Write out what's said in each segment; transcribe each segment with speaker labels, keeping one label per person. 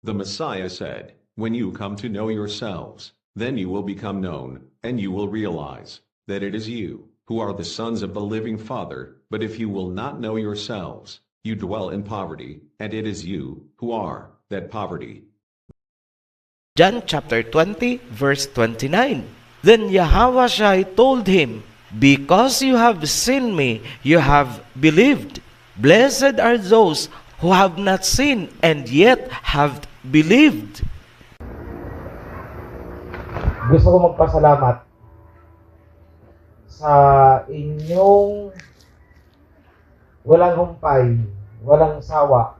Speaker 1: The Messiah said, "When you come to know yourselves, then you will become known, and you will realize that it is you who are the sons of the living Father. But if you will not know yourselves, you dwell in poverty, and it is you who are that poverty."
Speaker 2: John chapter 20, verse 29. Then Yahushua told him, "Because you have seen me, you have believed. Blessed are those who have not seen and yet have believed."
Speaker 3: Gusto ko magpasalamat sa inyong walang humpay, walang sawa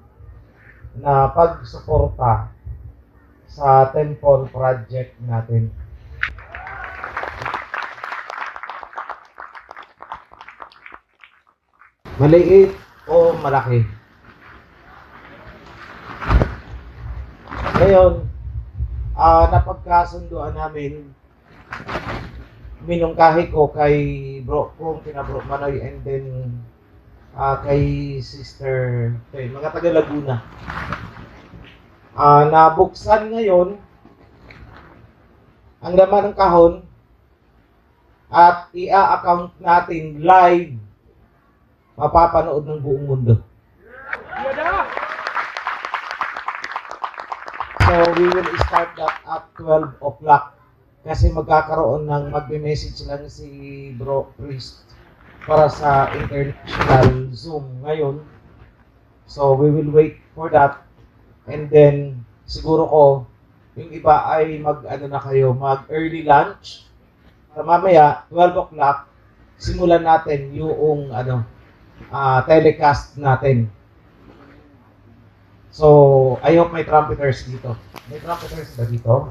Speaker 3: na pagsuporta sa temple project natin. Maliit o malaki. Ngayon, napagkasunduan namin, minungkahi ko kay bro kong kina Bro Manoy, and then kay Sister mga taga Laguna. Nabuksan ngayon ang laman ng kahon at i-account natin live, mapapanood ng buong mundo. So we will start that at 12 o'clock kasi magkakaroon ng magbe-message lang si Bro Priest para sa international Zoom ngayon. So we will wait for that, and then siguro ko yung iba ay mag early lunch. So, mamaya 12 o'clock simulan natin yung telecast natin. So, I hope may trumpeters dito. May trumpeters ba dito?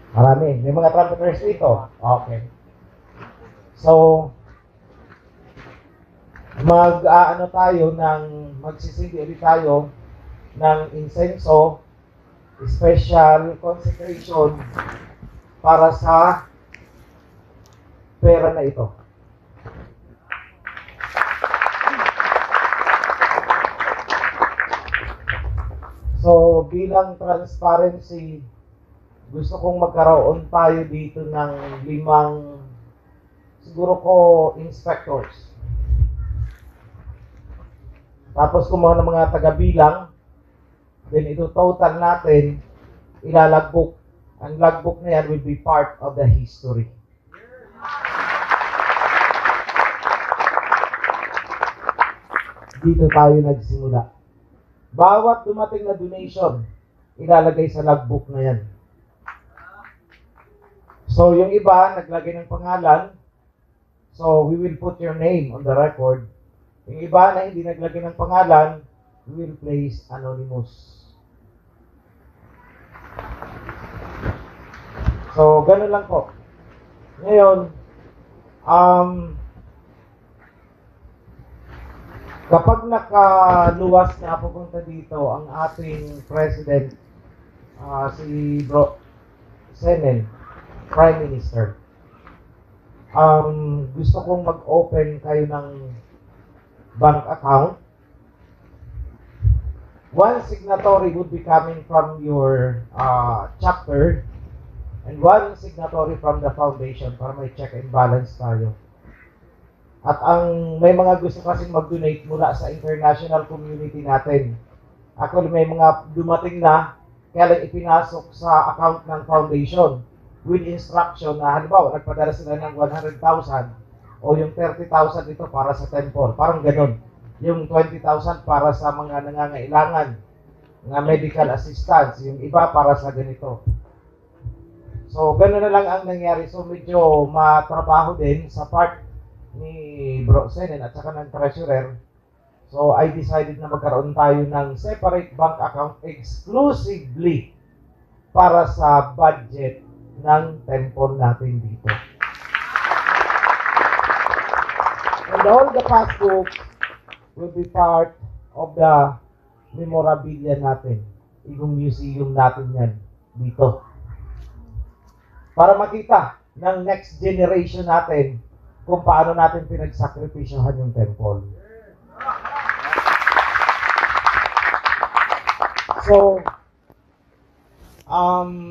Speaker 3: Marami. May mga trumpeters dito. Okay. So, magsisindi ulit tayo ng insenso, special consecration para sa pera na ito. So, bilang transparency, gusto kong magkaroon tayo dito ng 5, siguro ko, inspectors. Tapos kumuha ng mga taga-bilang, then ito total natin, ilalagbok. Ang logbook na yan will be part of the history. Dito tayo nagsimula. Bawat dumating na donation, ilalagay sa logbook na yan. So, yung iba, naglagay ng pangalan. So, we will put your name on the record. Yung iba na hindi naglagay ng pangalan, we will place anonymous. So, ganun lang po. Ngayon, kapag nakaluwas na pupunta dito ang ating President, si Bro Senen, Prime Minister, gusto kong mag-open kayo ng bank account. One signatory would be coming from your chapter, and one signatory from the foundation para may check and balance tayo. At may mga gusto kasing mag-donate mula sa international community natin. Actually, may mga dumating na, kaya lang ipinasok sa account ng foundation with instruction na halimbawa, nagpadala sila ng 100,000 o yung 30,000 ito para sa temple. Parang ganun. Yung 20,000 para sa mga nangangailangan ng medical assistance. Yung iba para sa ganito. So, ganun na lang ang nangyari. So, medyo matrabaho din sa part ni Bro Senen at saka ng treasurer. So, I decided na magkaroon tayo ng separate bank account exclusively para sa budget ng temple natin dito. And all the passbooks will be part of the memorabilia natin. Yung museum natin yan dito. Para makita ng next generation natin kung paano natin pinagsakripisyohan yung temple. So,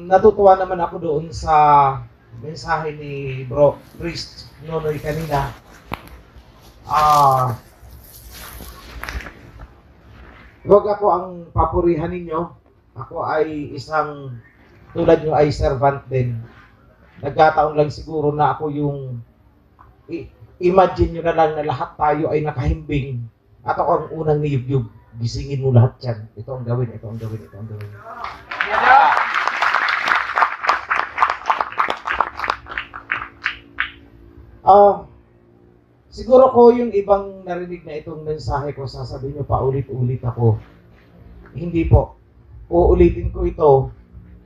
Speaker 3: natutuwa naman ako doon sa mensahe ni Bro Priest Nonoy kanina. Huwag ako ang papurihan ninyo. Ako ay isang, tulad nyo ay servant din. Nagkataon lang siguro na ako yung, imagine nyo na lang na lahat tayo ay nakahimbing. At ako ang unang niyugyug. Gisingin mo lahat yan. Ito ang gawin, ito ang gawin, ito ang gawin. Siguro ko yung ibang narinig na itong mensahe ko, sasabihin nyo pa ulit-ulit ako. Hindi po. Uulitin ko ito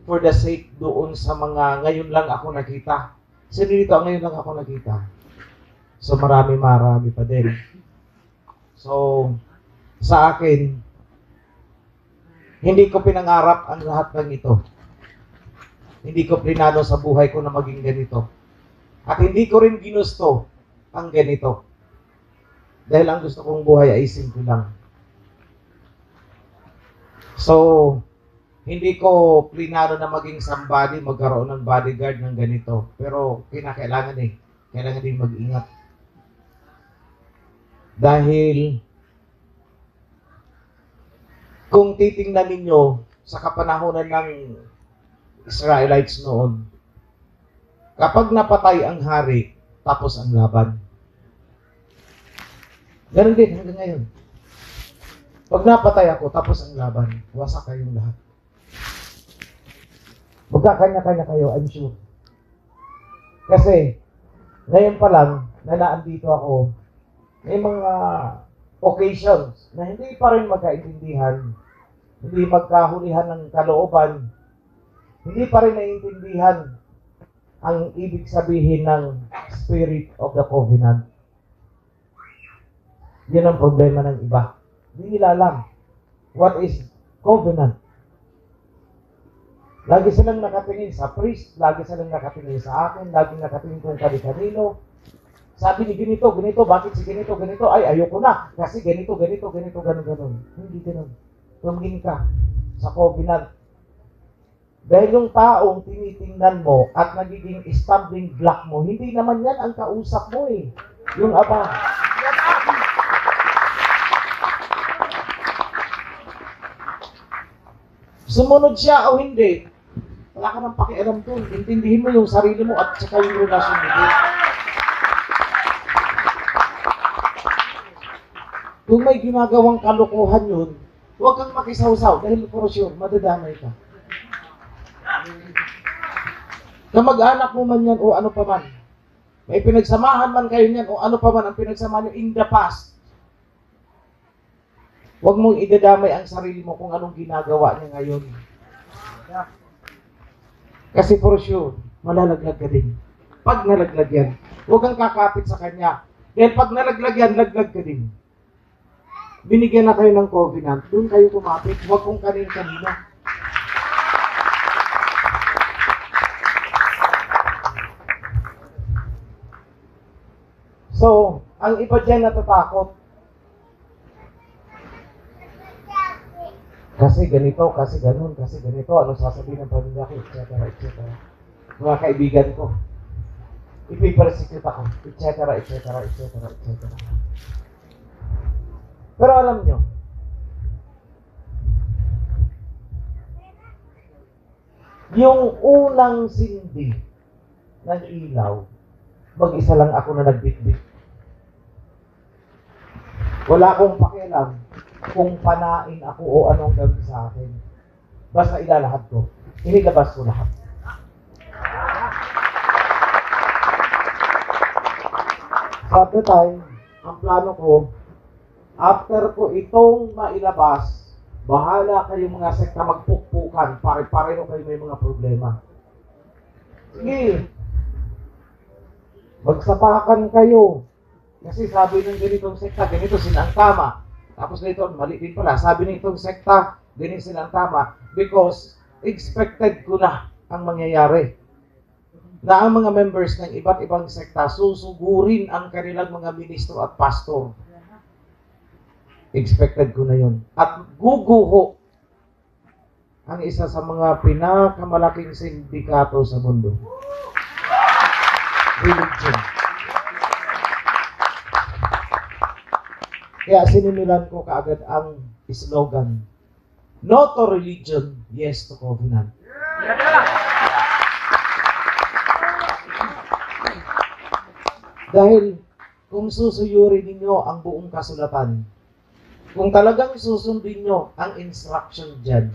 Speaker 3: for the sake doon sa mga ngayon lang ako nakita. Sino dito ngayon lang ako nakita? So marami pa din. So, sa akin, hindi ko pinangarap ang lahat ng ito. Hindi ko plinano sa buhay ko na maging ganito. At hindi ko rin ginusto ang ganito. Dahil ang gusto kong buhay ay simple lang. So, hindi ko plinano na maging somebody, magkaroon ng bodyguard ng ganito. Pero kinakailangan kailangan din mag-ingat. Dahil kung titingnan ninyo sa kapanahonan ng Israelites noon, kapag napatay ang hari, tapos ang laban. Ganun din hanggang ngayon. Pag napatay ako, tapos ang laban, wasak kayong lahat. Magkakanya-kanya kayo, I'm sure. Kasi, ngayon pa lang, na naandito ako, may mga occasions na hindi pa rin magkaintindihan, hindi magkahulihan ng kalooban, hindi pa rin naiintindihan ang ibig sabihin ng Spirit of the Covenant. Yan ang problema ng iba. Hindi nila alam what is covenant. Lagi silang nakatingin sa priest, lagi silang nakatingin sa akin, lagi nakatingin kung kani-kanino. Sabi ni ganito, bakit si ganito, ay ayoko na, kasi ganito, ganun. Hindi ganun. Tumingin ka sa covenant. Dahil yung taong tinitingnan mo at nagiging stumbling block mo, hindi naman yan ang kausap mo yung Aba. Sumunod siya o hindi, wala ka ng pakialam doon. Intindihin mo yung sarili mo at saka yung relasyon mo doon. Kung may ginagawang kalokohan yun, huwag kang makisawsaw dahil for sure, madadamay ka. Kamag-anak mo man yan o ano pa man, may pinagsamahan man kayo niyan o ano pa man ang pinagsamahan nyo in the past, huwag mong idadamay ang sarili mo kung anong ginagawa niya ngayon. Kasi for sure, malalaglag ka din. Pag nalaglag yan, huwag kang kakapit sa kanya. Dahil pag nalaglag yan, laglag ka din. Binigyan na kayo ng covenant, doon kayo kumapit, huwag kung kanina. So, ang iba dyan natatakot. Kasi ganito, kasi ganun, kasi ganito, ano sasabihin ng pamilya ko, etc. Mga kaibigan ko, ipipersecute ako, etc. Pero alam nyo, yung unang sindi ng ilaw, mag-isa lang ako na nagbitbit. Wala akong pakialam kung panain ako o anong gawin sa akin. Basta ilalahad ko. Inilabas ko lahat. So at the time, ang plano ko, after ko itong mailabas, bahala kayong mga sekta magpukpukan. Pare-pareho kayo may mga problema. Sige. Magsapakan kayo. Kasi sabi ng ganitong sekta, ganito sila ang tama. Tapos nito, mali din pala. Sabi nitong sekta, ganito sila ang tama. Because expected ko na ang mangyayari. Na ang mga members ng iba't ibang sekta susugurin ang kanilang mga ministro at pastor. Expected ko na yun. At guguho ang isa sa mga pinakamalaking sindikato sa mundo. Religion. Kaya sinimulan ko kaagad ang slogan, no to religion, yes to covenant. Dahil kung susuyurin ninyo ang buong kasulatan, kung talagang susundin nyo ang instruction dyan,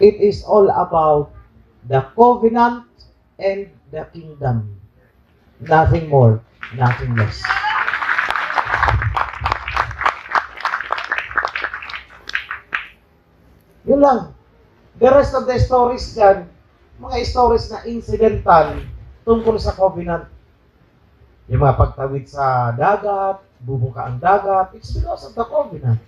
Speaker 3: it is all about the covenant and the kingdom. Nothing more, nothing less. Yun lang. The rest of the stories dyan, mga stories na incidental tungkol sa covenant. Yung mga pagtawid sa dagat, bubuka ang dagat, it's because of the covenant.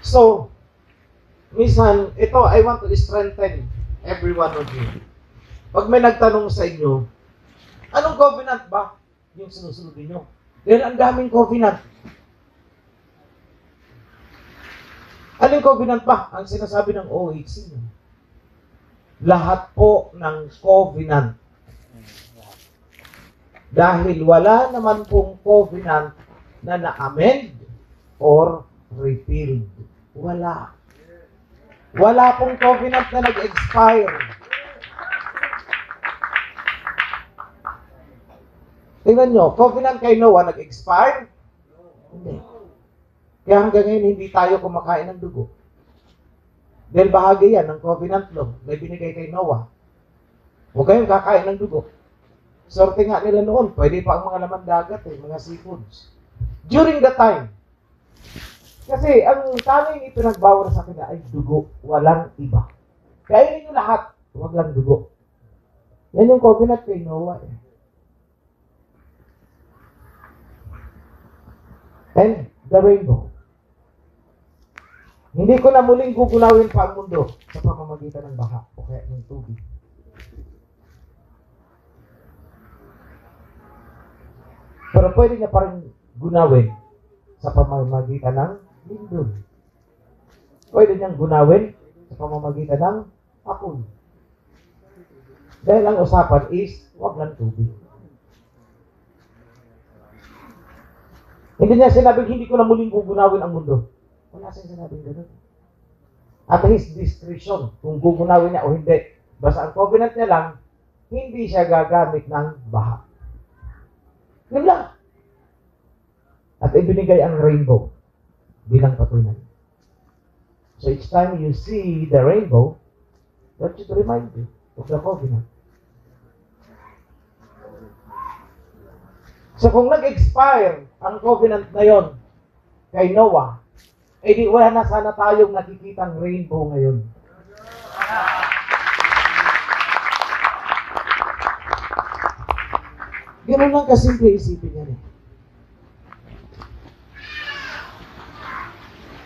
Speaker 3: So, minsan, ito, I want to strengthen every one of you. Pag may nagtanong sa inyo, anong covenant ba yung sinusunod niyo? Dahil ang daming covenant. Anong covenant ba? Ang sinasabi ng OHC. Lahat po ng covenant. Dahil wala naman pong covenant na na-amend or repealed. Wala. Wala pong covenant na nag-expire. Tingnan nyo, covenant kay Noah nag-expire? Hindi. Kaya hanggang ngayon hindi tayo kumakain ng dugo. Dahil bahagi yan ng covenant law na binigay kay Noah. Huwag kayong kakain ng dugo. Sorte nga nila noon, pwede pa ang mga laman dagat, mga seafoods. During the time, kasi ang tanging ipinagbawal sa akin ay dugo, walang iba. Kainin nyo lahat, huwag lang dugo. Yan yung covenant kay Noah. And the rainbow. Hindi ko na muling gugunawin pa ang mundo sa pamamagitan ng baha o kaya ng tubig. Pero pwede niya pa rin gunawin sa pamamagitan ng lindol. Pwede niyang gunawin sa pamamagitan ng apoy. Dahil ang usapan is, wag lang tubig. Hindi niya sinabing, hindi ko na muling gugunawin ang mundo. Wala siyang sinabing gano'n. At his discretion, kung gugunawin niya o hindi. Basta ang covenant niya lang, hindi siya gagamit ng baha. Yun lang. At ibinigay ang rainbow bilang patunay. So each time you see the rainbow, that should remind you of the covenant. So kung nag-expire ang covenant na yon kay Noah, eh di wala na sana tayong nakikitang rainbow ngayon. Ganun lang kasimple isipin yan eh.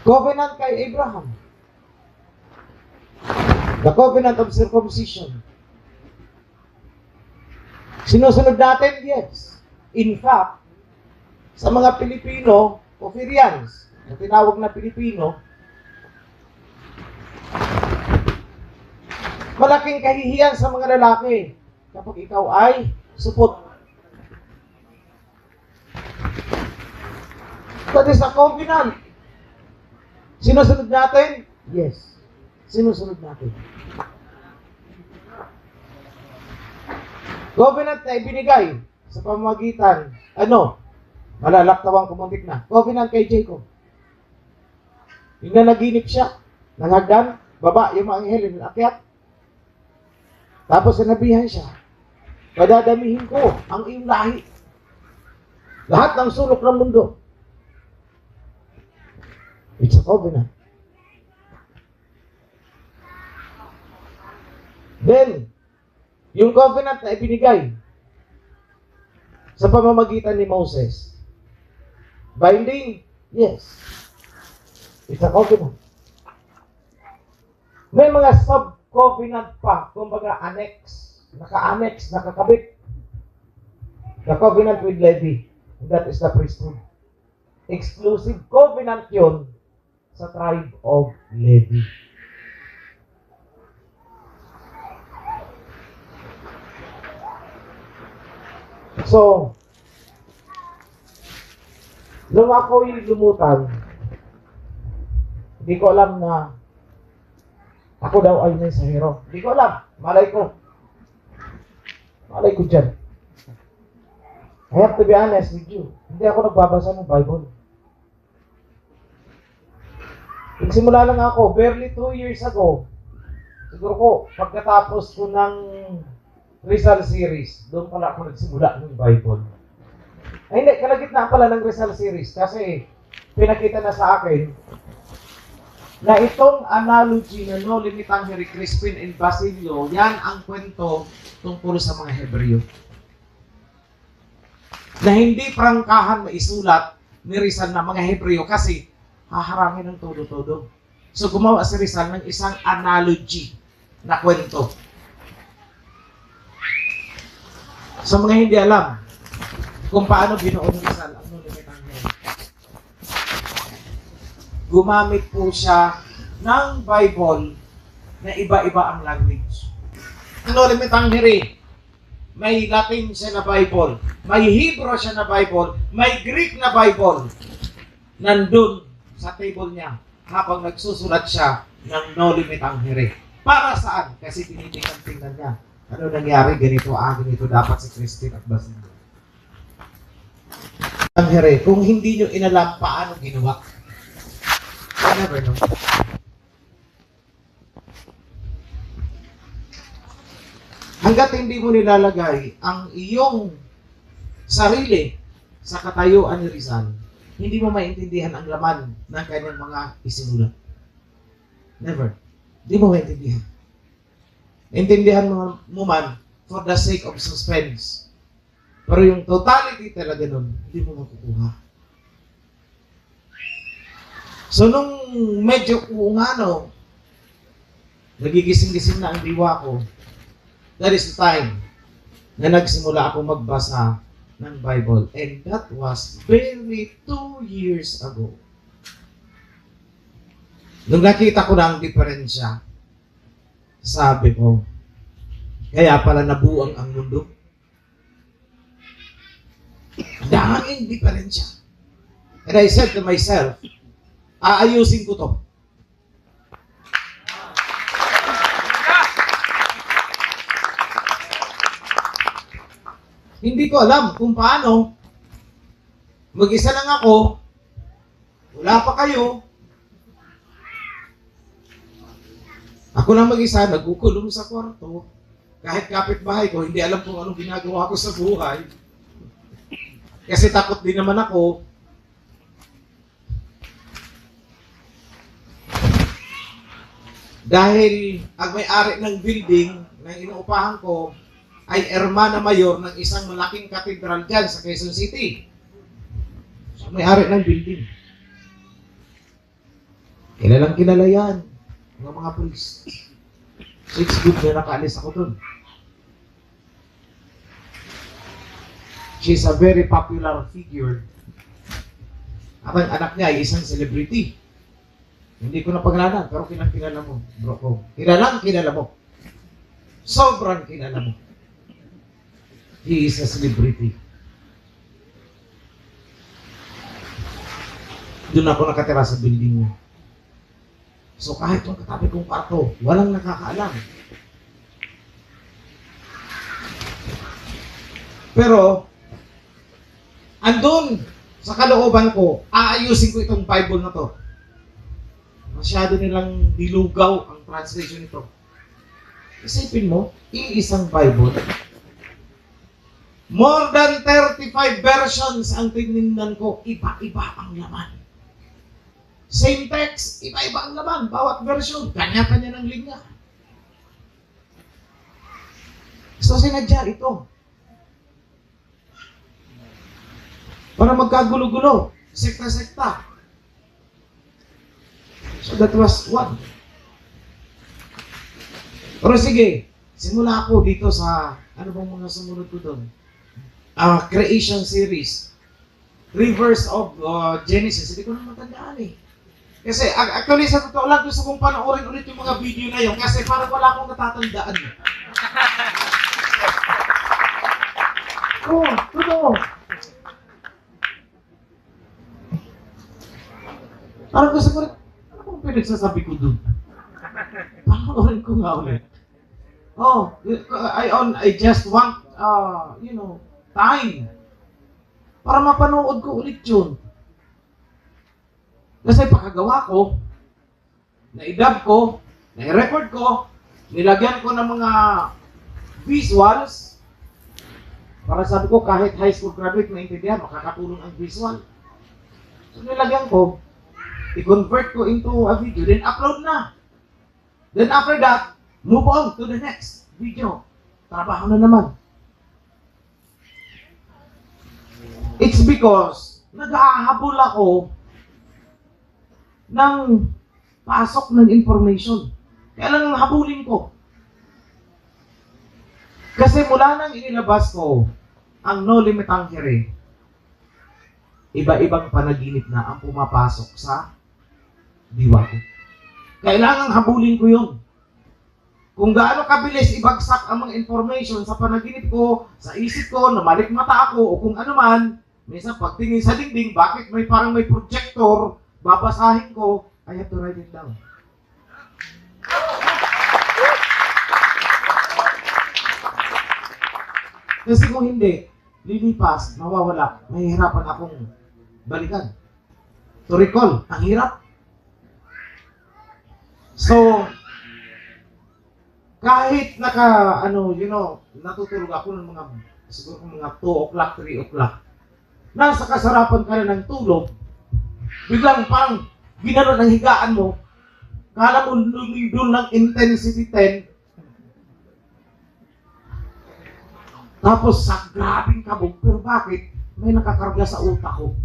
Speaker 3: Covenant kay Abraham. The covenant of circumcision. Sinusunod natin? Yes. In fact, sa mga Pilipino, o Syrians, na tinawag na Pilipino, malaking kahihiyan sa mga lalaki kapag ikaw ay supot. That is a covenant. Sinusunod natin? Yes. Sinusunod natin. Covenant na ibinigay sa pamamagitan, malalaktawang kumuntik na. Covenant kay Jacob. Yung na naginip siya, ng hagdan, baba yung mga anghel, akyat. Tapos sinabihan siya, padadamihin ko ang iyong lahi. Lahat ng sulok ng mundo. It's a covenant. Then, yung covenant na ibinigay sa pamamagitan ni Moses. Binding? Yes. It's a covenant. May mga sub-covenant pa, kumbaga annex, naka-annex, nakakabit. The covenant with Levi. And that is the priesthood. Exclusive covenant yun sa tribe of Levi. So, nung ako'y lumutan, hindi ko alam na ako daw ay mensahero. Hindi ko alam. Malay ko. Malay ko dyan. I have to be honest with you. Hindi ako nagbabasa ng Bible. Nagsimula lang ako, barely 2 years ago. Siguro ko, pagkatapos ko ng Rizal series, doon pala ako nagsimula ng Bible. Ay hindi, kalagitnaan pala ng Rizal series kasi pinakita na sa akin na itong analogy na no limitang Harry Crispin and Basilio, yan ang kwento tungkol sa mga Hebreo. Na hindi prangkahan maisulat ni Rizal na mga Hebreo kasi haharangin ng todo-todo. So gumawa si Rizal ng isang analogy na kwento. Sa mga hindi alam kung paano binuo ni Rizal ang no limitang Harry. Gumamit po siya ng Bible na iba-iba ang language. Ano limitang Harry? May Latin siya na Bible, may Hebrew siya na Bible, may Greek na Bible. Nandun sa table niya habang nagsusulat siya ng no limitang Harry. Para saan? Kasi tinitingnan niya. Ano nangyari? Ganito, ganito dapat si Christine at Basilio. Ang Harry, kung hindi nyo inalam, paano ginawa? I never know. Hanggat hindi mo nilalagay ang iyong sarili sa katayuan ni Rizal, hindi mo maintindihan ang laman ng kanyang mga isinulat. Never. Hindi mo maintindihan. Intindihan mo man for the sake of suspense. Pero yung totality talaga nun, hindi mo makukuha. So nung medyo nagigising-gising na ang diwa ko, that is the time na nagsimula ako magbasa ng Bible. And that was barely 2 years ago. Nung nakita ko na ang diferensya, sabi ko, kaya pala nabuang ang mundo. Daming diferensya. And I said to myself, aayusin ko to. Hindi ko alam kung paano. Mag-isa lang ako. Wala pa kayo. Ako lang mag-isa, nagkukulong sa kwarto. Kahit kapitbahay ko, hindi alam kung anong ginagawa ko sa buhay. Kasi takot din naman ako. Dahil ang may-ari ng building na inuupahan ko ay Hermana Mayor ng isang malaking katedral dyan sa Quezon City. So, may-ari ng building. Kilalang kilala yan ng mga pulis. So it's good na nakaalis ako dun. She's a very popular figure. At ang anak niya ay isang celebrity. Hindi ko na pangalanan, pero kilala mo, bro ko. Kilala mo. Sobrang kilala mo. He is a celebrity. Doon ako nakatira sa building niya. So kahit yung katabi kong kwarto, walang nakakaalam. Pero, andun sa kalooban ko, aayusin ko itong Bible na to. Masyado nilang dilugaw ang translation nito. Isipin mo, iisang Bible, more than 35 versions ang tinignan ko, iba-iba ang laman. Same text, iba-iba ang laman, bawat version, kanya-kanya ng linya. So sinadya ito. Para magkagulo-gulo, sekta-sekta. So that was one. Pero sige, simula ako dito sa, ano bang mga sumunod ko doon? Creation series. 3 verse of Genesis. Hindi ko na matandaan eh. Kasi actually sa totoo lang gusto kong panoorin ulit yung mga video na yun kasi parang wala akong natatandaan. Oo, totoo. Parang gusto ko rin, ano kung pinagsasabi ko dun? Panoorin ko nga ulit. Oh, I just want, time para mapanood ko ulit yun. Kasi pagkagawa ko, na-dub ko, na-record ko, nilagyan ko ng mga visuals, para sabi ko kahit high school graduate maintindihan, makakatulong ang visual. So nilagyan ko, i-convert ko into a video, then upload na. Then after that, move on to the next video. Trabaho na naman. It's because nag-ahabol ako ng pasok ng information. Kaya lang ang habulin ko. Kasi mula nang inilabas ko ang No Limit Angere, iba-ibang panaginip na ang pumapasok sa diwa ko. Kailangang habulin ko yun. Kung gaano kabilis ibagsak ang mga information sa panaginip ko, sa isip ko, na malikmata ako, o kung ano man, minsan pagtingin sa dingding, bakit parang may projector, babasahin ko, I have to write it down. Kasi kung hindi, lilipas, mawawala, mahihirapan akong balikan. To recall, ang hirap. So, kahit natutulog ako ng siguro mga 2 o'clock, 3 o'clock, nasa kasarapan ka na ng tulog, biglang parang ginano ng higaan mo, kala mo lumindol ng intensity 10, tapos sa grabing kabog, pero bakit? May nakakarga sa utak ko.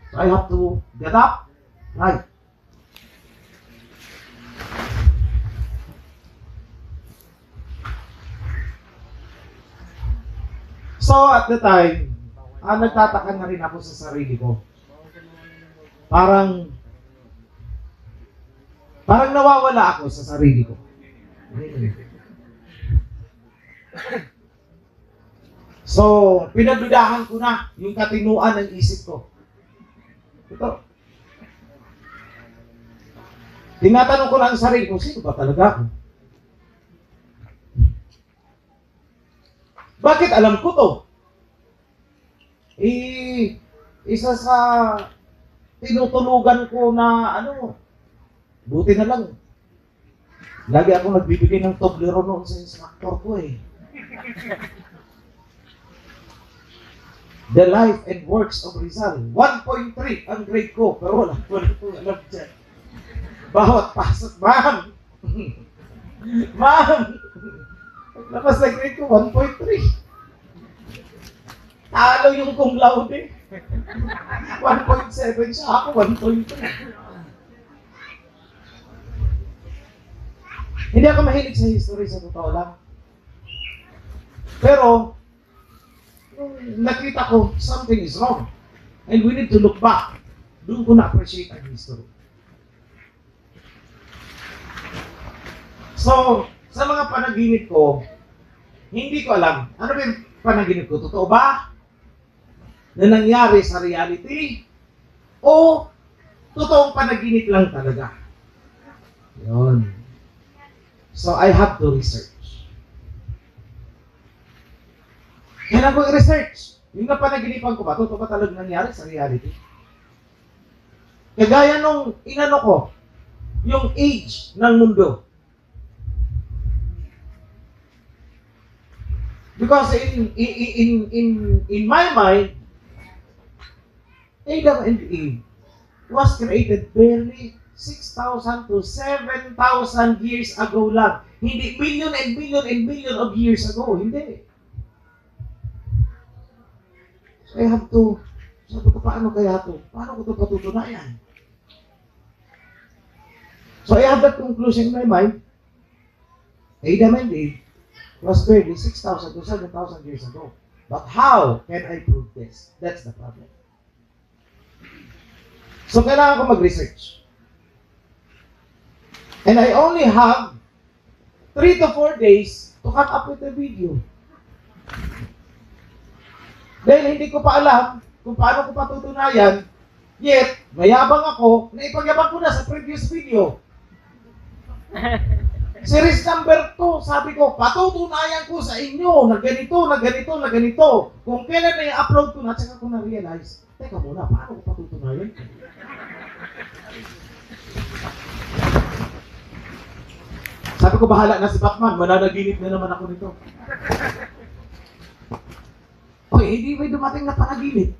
Speaker 3: So I have to get up, right? So at the time, nagtataka na rin ako sa sarili ko. Parang nawawala ako sa sarili ko. So, pinagdudahan ko na yung katinuan ng isip ko. Ito. Tinatanong ko lang ang sarili ko, sino ba talaga ako? Bakit alam ko to? Isa sa tinutulugan ko na buti na lang. Lagi ako nagbibigay ng Toblerone noon sa instructor ko eh. The Life and Works of Rizal. 1.3 ang grade ko, pero wala ko alam dyan. Bawat pasok, ma'am! Ma'am! Lakas na grade ko, 1.3. Talo yung cum laude. 1.7 siya, ako 1.3. Hindi ako mahilig sa history, sa totoo lang. Pero, nakita ko, something is wrong. And we need to look back. Doon ko na-appreciate ang history. So, sa mga panaginip ko, hindi ko alam. Ano ba yung panaginip ko? Totoo ba? Na nangyari sa reality? O totoong panaginip lang talaga? Yun. So, I have to research. Kailan ko i-research? Yung napanaginipan ko ba, totoo ba talaga nangyari sa reality? Kagaya nung inano ko, yung age ng mundo. Because in my mind, Adam and Eve was created barely 6,000 to 7,000 years ago lang. Hindi million and million and million of years ago. Hindi. So I have to, sabi ko, paano kaya ito? Paano ko ito patutunayan? So I have that conclusion in my mind. Adam and Eve was barely 6,000 to 7,000 years ago. But how can I prove this? That's the problem. So, kailangan ko mag-research. And I only have 3 to 4 days to come up with a video. Dahil hindi ko pa alam kung paano ko patutunayan, yet, mayabang ako na ipagyabang ko na sa previous video. Series number 2, sabi ko, patutunayan ko sa inyo na ganito, na ganito, na ganito. Kung kailan na i-upload ko na, tsaka ko na-realize, teka muna, paano ko patutunayan? Sabi ko, bahala na si Batman, mananaginip na naman ako nito. Okay, hindi may dumating na panaginip.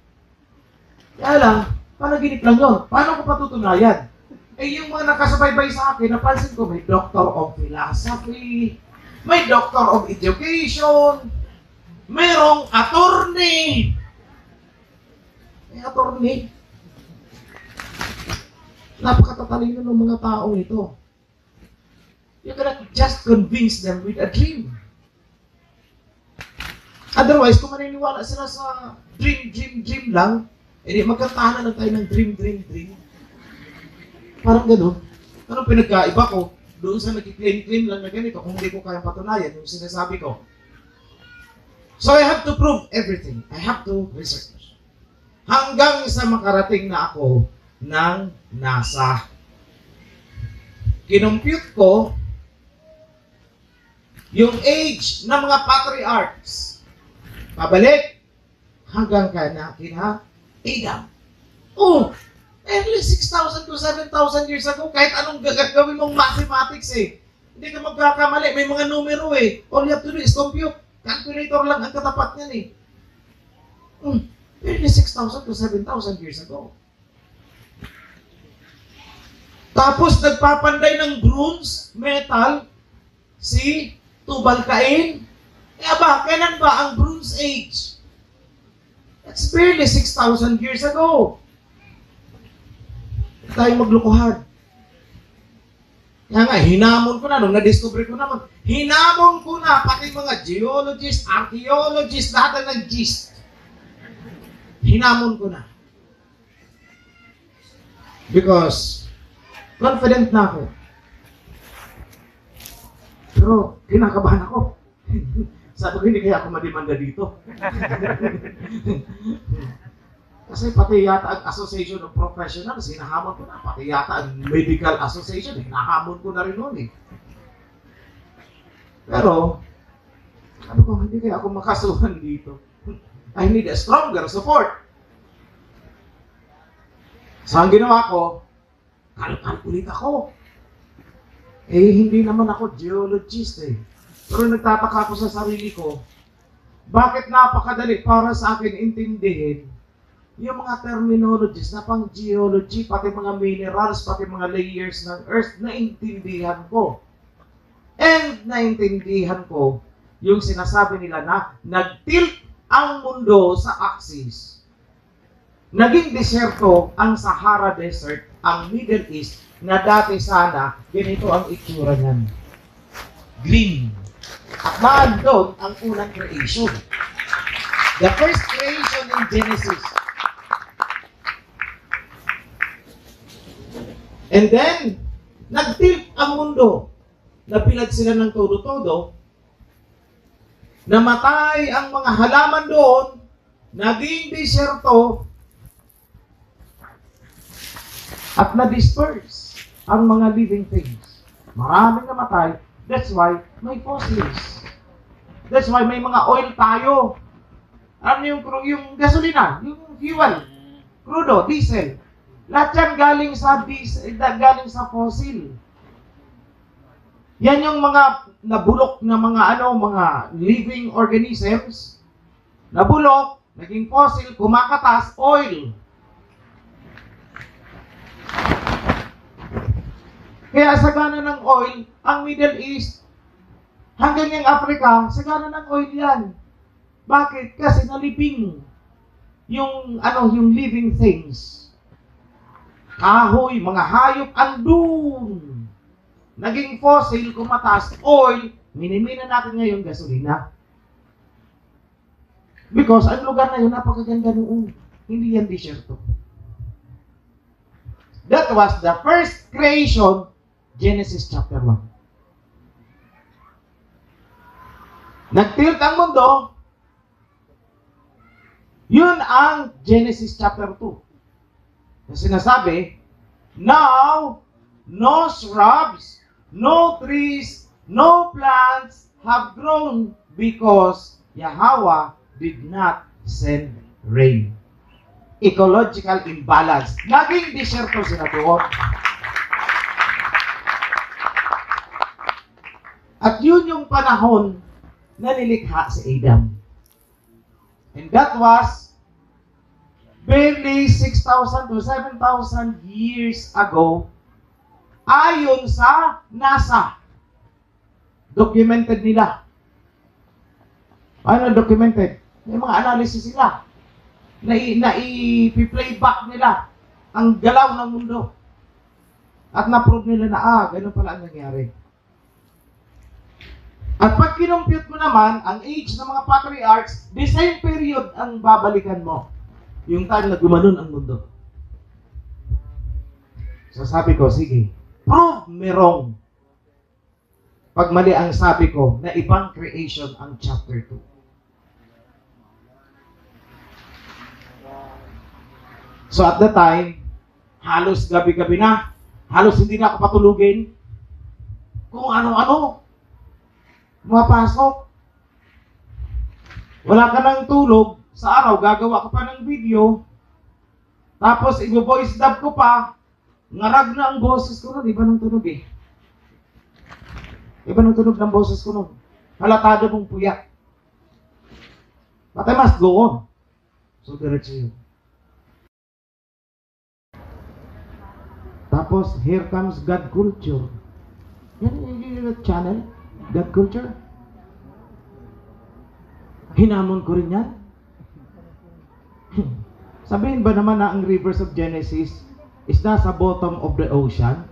Speaker 3: Kaya lang, panaginip lang yun. Paano ko patutunayan? Eh, yung mga nakasubaybay sa akin, napansin ko, may Doctor of Philosophy, may Doctor of Education, mayroong attorney. May attorney. Napakatatalino ng mga taong ito. You cannot just convince them with a dream. Otherwise, kung maniniwala sila sa dream lang, edi magkantahan lang tayo ng dream. Parang gano'n. Anong pinagkaiba ko? Doon sa nag-claim lang na ganito, kung hindi ko kayang patunayan yung sinasabi ko. So I have to prove everything. I have to research. Hanggang sa makarating na ako ng NASA. Kinompute ko yung age ng mga patriarchs. Pabalik hanggang kina Adam. Oh! Only 6,000 to 7,000 years ago, kahit anong gagawin mong mathematics hindi ka magkakamali, may mga numero All you have to do is compute. Calculator lang ang katapat niyan Only 6,000 to 7,000 years ago. Tapos nagpapanday ng bronze, metal, si Tubal-Cain. Kailan ba ang Bronze Age? That's barely 6,000 years ago. Tayo maglukuhan. Kaya nga, hinamon ko na, nung na-discover ko naman, hinamon ko na, pati mga geologists, archaeologists, lahat ng nag-gist. Hinamon ko na. Because, confident na ako. Pero, kinakabahan ako. Sabi ko, hindi kaya ako madimanda dito. Kasi pati yata ang Association of Professionals, hinahamon ko na. Pati yata ang Medical Association, hinahamon ko na rin noon Pero, sabi ko, hindi kaya ako makasuhan dito. I need a stronger support. So, ang ginawa ko, kalkulit ako. Hindi naman ako geologist Pero nagtataka ako sa sarili ko, bakit napakadali para sa akin intindihin yung mga terminologies na pang geology, pati mga minerals, pati mga layers ng earth, naintindihan ko. And naintindihan ko yung sinasabi nila na nag-tilt ang mundo sa axis. Naging deserto ang Sahara Desert, ang Middle East, na dati sana, ganito ang itsura niyan. Green. At naandun ang unang creation. The first creation in Genesis. And then, nag-tilt ang mundo. Napilad sila ng todo-todo. Namatay ang mga halaman doon. Naging disyerto. At na-disperse ang mga living things. Maraming namatay. That's why may fossils. That's why may mga oil tayo. Ano yung gasolina, yung fuel, crudo, diesel. Lahat yan galing sa fossil. Yan yung mga nabulok na mga living organisms. Nabulok, naging fossil, kumakatas, oil. Kaya sagana ng oil, ang Middle East, hanggang yung Africa, sagana ng oil yan. Bakit? Kasi nalibing yung living things. Kahoy, mga hayop, andun. Naging fossil, kumatas, oil, minimina natin ngayon gasolina. Because ang lugar na yun, napakaganda noon. Hindi yan disyerto. That was the first creation, Genesis chapter 1. Nag-tilt ang mundo, yun ang Genesis chapter 2. Na sinasabi, now, no shrubs, no trees, no plants have grown because Yahweh did not send rain. Ecological imbalance. Naging disyerto sila doon. At yun yung panahon na nilikha si Adam. And that was barely 6,000 to 7,000 years ago, ayon sa NASA. Documented nila. Ano documented? May mga analysis sila. I-playback nila ang galaw ng mundo. At na-prove nila na, ganun pala ang nangyari. At pag kinumpute mo naman, ang age ng mga patriarchs, the same period ang babalikan mo. Yung time na gumanon ang mundo. So sabi ko, sige, prove me wrong. Pag mali ang sabi ko, na ibang creation ang chapter 2. So at the time, halos gabi-gabi na, halos hindi na ako patulugin. Kung ano-ano, mapasok. Wala ka ng tulog, sa araw, gagawa ko pa ng video, tapos i-voice dub ko pa, ngarag na ang boses ko nun, iba ng tunog eh. Iba ng tunog ng boses ko nun. Halatado mong puyat. But I must go on. So, diretso yun. Tapos, here comes God Culture. Yan yung channel, God Culture. Hinamon ko rin yan. Sabihin ba naman na ang rivers of Genesis is nasa bottom of the ocean?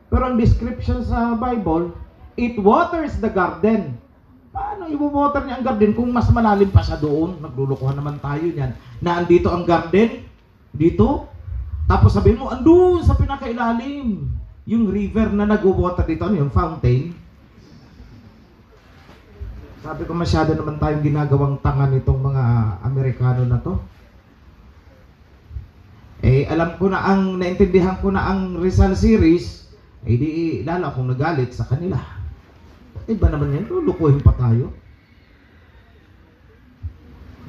Speaker 3: Pero ang description sa Bible, it waters the garden. Paano i-water niya ang garden kung mas malalim pa siya doon? Naglulukuhan naman tayo niyan. Na andito ang garden, dito, tapos sabihin mo, andun sa pinakailalim. Yung river na nag-water dito, ano yung fountain. Sabi ko masyado naman tayong ginagawang tanga nitong mga Amerikano na to. Eh, alam ko na naintindihan ko na ang Rizal series, eh di lalo akong nagalit sa kanila. Iba naman yan, lulukuhin pa tayo.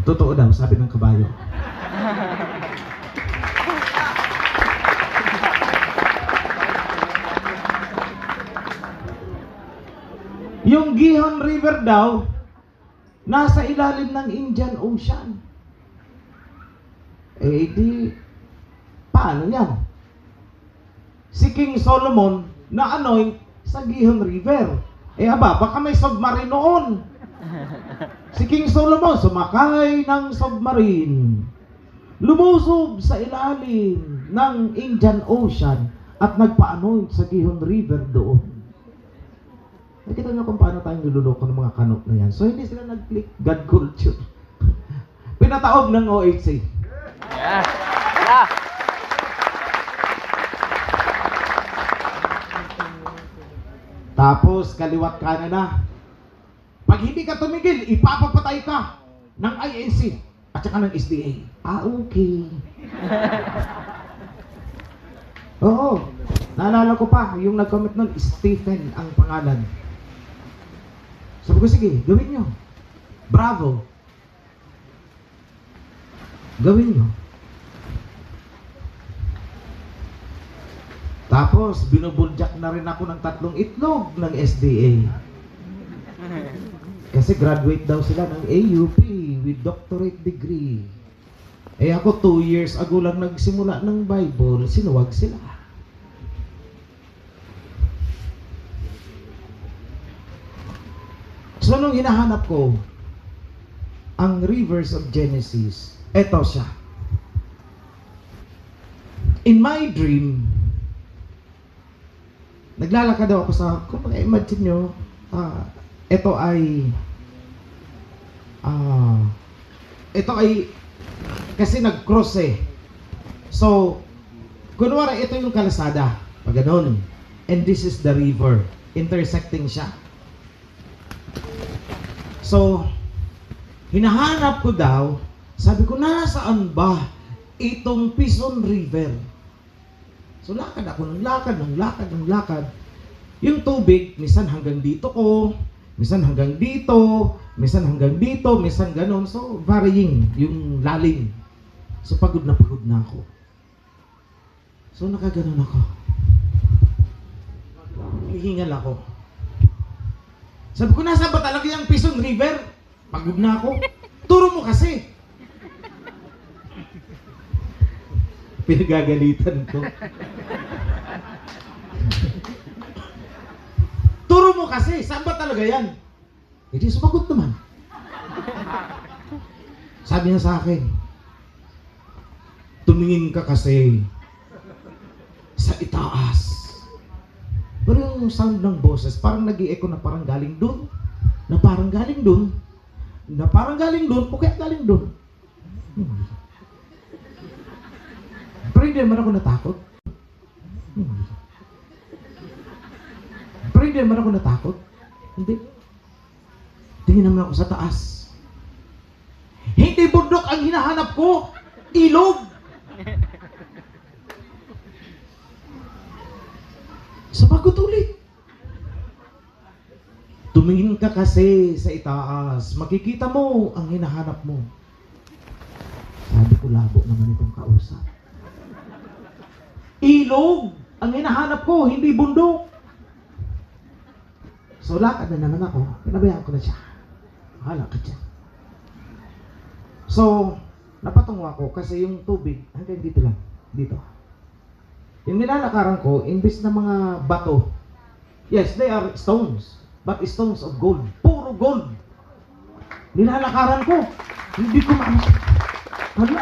Speaker 3: Totoo daw, sabi ng kabayo. Yung Gihon River daw, nasa ilalim ng Indian Ocean. Eh di, paano yan? Si King Solomon na anoint sa Gihon River. Eh aba, baka may submarine noon. Si King Solomon sumakay ng submarine. Lumusob sa ilalim ng Indian Ocean at nagpa-anoint sa Gihon River doon. Nakita nyo kung paano tayong niluloko ng mga kanok na yan. So, hindi sila nag-click God Culture. Pinataob ng OHC.
Speaker 4: Yeah. Yeah.
Speaker 3: Tapos, kaliwat kanan na. Pag hindi ka tumigil, ipapapatay ka ng INC at saka ng SDA. Okay. Oo. Naalala ko pa, yung nag-comment nun, Stephen ang pangalan. Sabi ko, sige, gawin nyo. Bravo. Gawin nyo. Tapos, binubuljack na rin ako ng 3 itlog ng SDA. Kasi graduate daw sila ng AUP with doctorate degree. Eh ako 2 years ago lang nagsimula ng Bible, sinuwag sila. So, nung hinahanap ko ang rivers of Genesis, eto siya. In my dream, naglalakad daw ako sa, kung imagine nyo, ito ay, kasi nag-cross eh. So, kunwari, ito yung kalsada. Pag ganun. And this is the river. Intersecting siya. So, hinahanap ko daw, sabi ko, nasaan ba itong Pison River? So, lakad ako ng lakad. Yung tubig, minsan hanggang dito ko, minsan hanggang dito, minsan hanggang dito, minsan ganon. So, varying yung lalim. So, pagod na ako. So, nakaganon ako. Hihingal ako. Sabi ko, nasaan ba talaga yung Pison River? Pagod na ako. Turo mo kasi. Pinagagalitan ko. Turo mo kasi, saan ba talaga yan? E di sumagot naman. Sabi niya sa akin, tumingin ka kasi sa itaas. Pero yung sound ng boses, parang nag-i-echo na parang galing dun, na parang galing dun, na parang galing dun, o kaya galing dun. Pero hindi naman ako natakot. Pero hindi naman ako natakot. Hindi. Tingin naman ako sa taas. Hindi bundok ang hinahanap ko. Ilog. Sumagot ulit. Tumingin ka kasi sa itaas. Makikita mo ang hinahanap mo. Sabi ko, labo naman itong kausap. Ilog ang hinahanap ko, hindi bundok. So, lakad na naman ako. Pinabayaan ko na siya. Hala ka dyan. So, napatungo ako kasi yung tubig, hanggang dito lang. Dito. Yung nilalakaran ko, imbis na mga bato, yes, they are stones, but stones of gold. Puro gold. Nilalakaran ko. Hindi ko maano. Hala,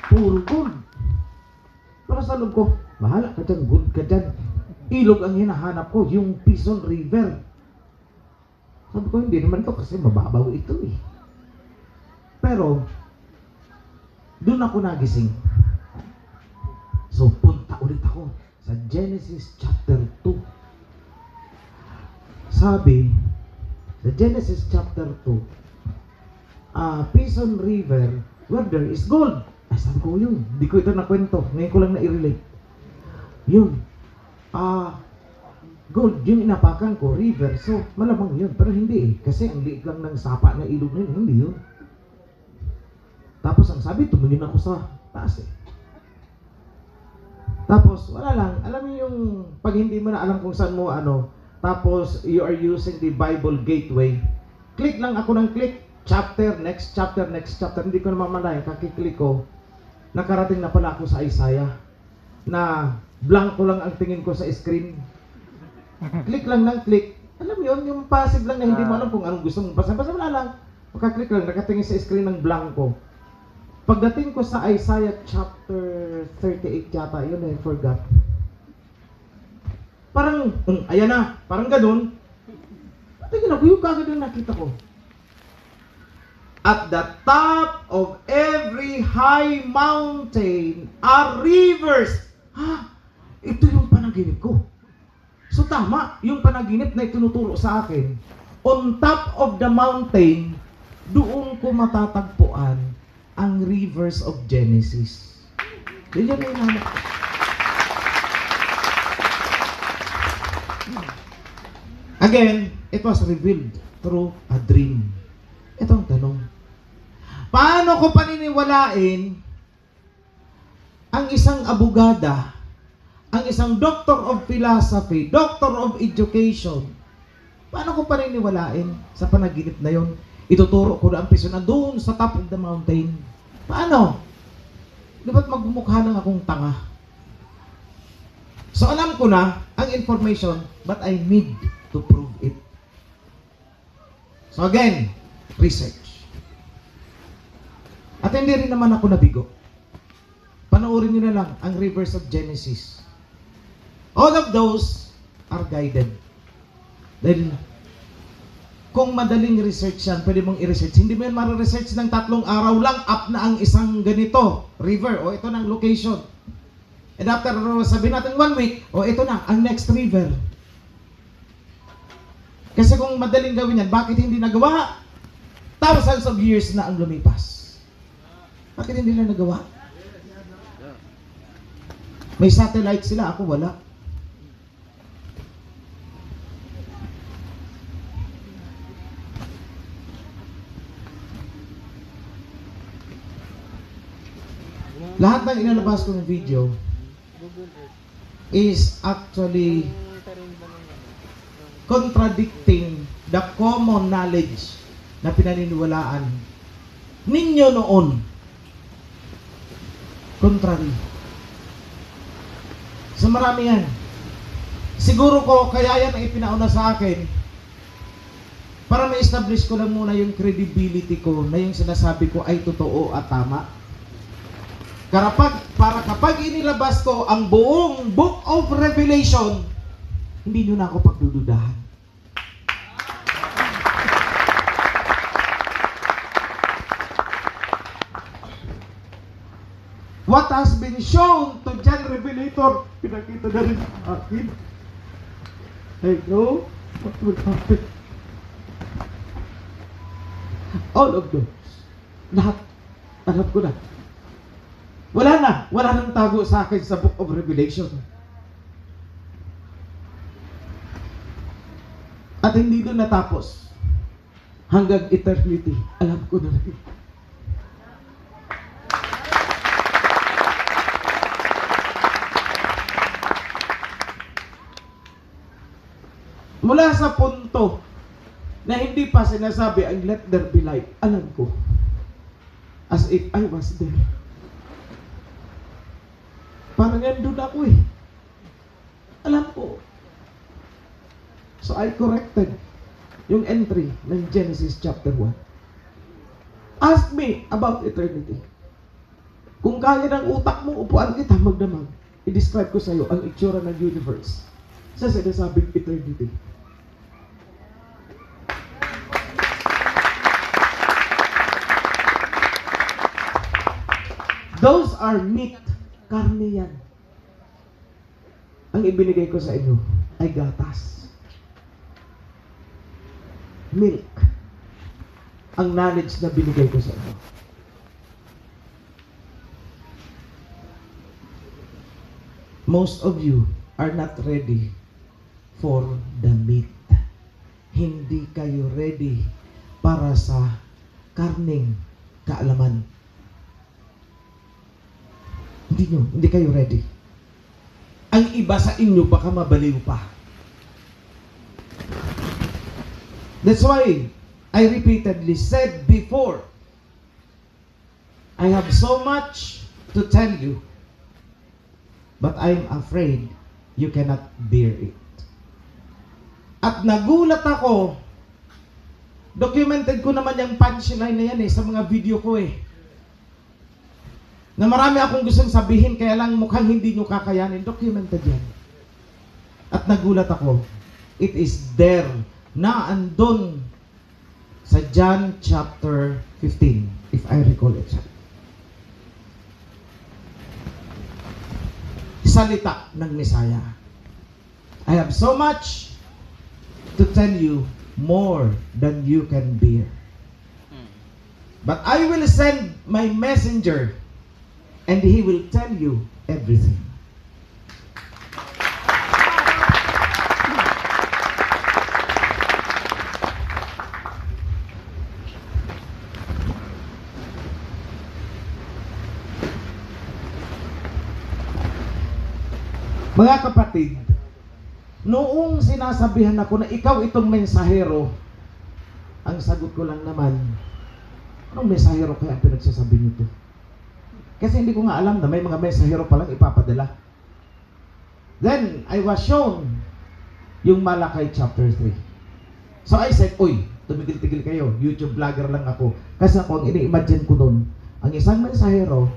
Speaker 3: puro gold. Para sa loob ko, bahala ka dyan, gold ka dyan. Ilog ang hinahanap ko, yung Pison River. Sabi ko, hindi naman ito kasi mababaw ito eh. Pero, doon ako nagising. So, punta ulit ako sa Genesis chapter 2. Sabi, sa Genesis chapter 2, Pison River, where there is gold. Ay, sabi ko yun. Hindi ko ito nakwento. Ngayon ko lang na-relate. Yun. Gold, yung inapakan ko, river. So, malamang yun. Pero hindi eh. Kasi ang liit lang ng sapa na ilog na yun. Hindi yun. Tapos, ang sabi, tumingin ako sa taas eh. Tapos, wala lang. Alam mo yung, pag hindi mo na alam kung saan mo tapos, you are using the Bible Gateway. Click lang ako ng click. Chapter, next chapter, next chapter. Hindi ko na mamalay. Kakiklik ko. Nakarating na pala ako sa Isaiah. Na, blanco lang ang tingin ko sa screen. Click lang ng click. Alam mo yun, yung passive lang na hindi mo alam kung anong gusto mong basta. Basta wala lang. Makaklik lang, nakatingin sa screen ng blanco. Pagdating ko sa Isaiah chapter 38 yata, yun I forgot. Parang, ayan na, parang ganun. Tingin ako, yung kagad yung nakita ko. At the top of every high mountain are rivers. Ha? Ito yung panaginip ko. So tama, yung panaginip na itinuturo sa akin, on top of the mountain, doon ko matatagpuan ang rivers of Genesis. Yan yung hinahanap ko. Again, it was revealed through a dream. Ito ang tanong. Paano ko paniniwalain ang isang abogada, ang isang doctor of philosophy, doctor of education? Paano ko paniniwalain sa panaginip na yon? Ituturo ko na ang piso na doon sa top of the mountain. Paano? Di ba't magmumukha lang akong tanga? So alam ko na ang information, but I need to prove it. So again, research. At hindi rin naman ako nabigo. Panoorin nyo na lang ang rivers of Genesis. All of those are guided. Dahil kung madaling research yan, pwede mong i-research. Hindi mo yan mara-research ng 3 araw lang, up na ang isang ganito, river, o ito ng location. And after sabihin natin 1 week, ito na, ang next river. Kasi kung madaling gawin yan, bakit hindi nagawa? Thousands of years na ang lumipas. Bakit hindi nila nagawa? May satellite sila, ako wala. Lahat ng inalabas ko ng video is actually contradicting the common knowledge na pinaniniwalaan ninyo noon. Contrary. So marami yan. Siguro ko kaya yan ang ipinauna sa akin para ma-establish ko lang muna yung credibility ko na yung sinasabi ko ay totoo at tama. Para kapag inilabas ko ang buong Book of Revelation, hindi nyo na ako pagdududahan. What has been shown to John Revelator, pinakita na rin sa akin. I know what will happen. All of those. Lahat. Alam ko na. Wala nang tago sa akin sa Book of Revelation. At hindi doon natapos. Hanggang eternity. Alam ko na rin. Mula sa punto na hindi pa sinasabi ang let there be light, alam ko. As if I was there. Parang nandun ako eh. Alam ko. So I corrected yung entry ng Genesis chapter 1. Ask me about eternity. Kung kaya ng utak mo, upuan kita magdamag. I-describe ko sa iyo ang itsura ng universe sa sinasabing eternity. Those are meat. Karne yan. Ang ibinigay ko sa inyo ay gatas. Milk. Ang knowledge na binigay ko sa inyo. Most of you are not ready for the meat. Hindi kayo ready para sa karneng kaalaman. Hindi kayo ready. Ang iba sa inyo baka mabaliw pa. That's why I repeatedly said before, I have so much to tell you, but I'm afraid you cannot bear it. At nagulat ako, documented ko naman yung punchline na yan sa mga video ko na marami akong gustong sabihin, kaya lang mukhang hindi nyo kakayanin. Documented yan. At nagulat ako. It is there na andun sa John chapter 15, if I recall it. Salita ng Messiah. I have so much to tell you, more than you can bear. But I will send my messenger, and he will tell you everything. Mga kapatid, noong sinasabihan ako na ikaw itong mensahero, ang sagot ko lang naman, anong mensahero kaya ang pinagsasabi nito? Kasi hindi ko nga alam na may mga mensahero palang ipapadala. Then, I was shown yung Malakay chapter 3. So I said, uy, tumigil-tigil kayo, YouTube vlogger lang ako. Kasi ako, ang ini-imagine ko nun, ang isang mensahero,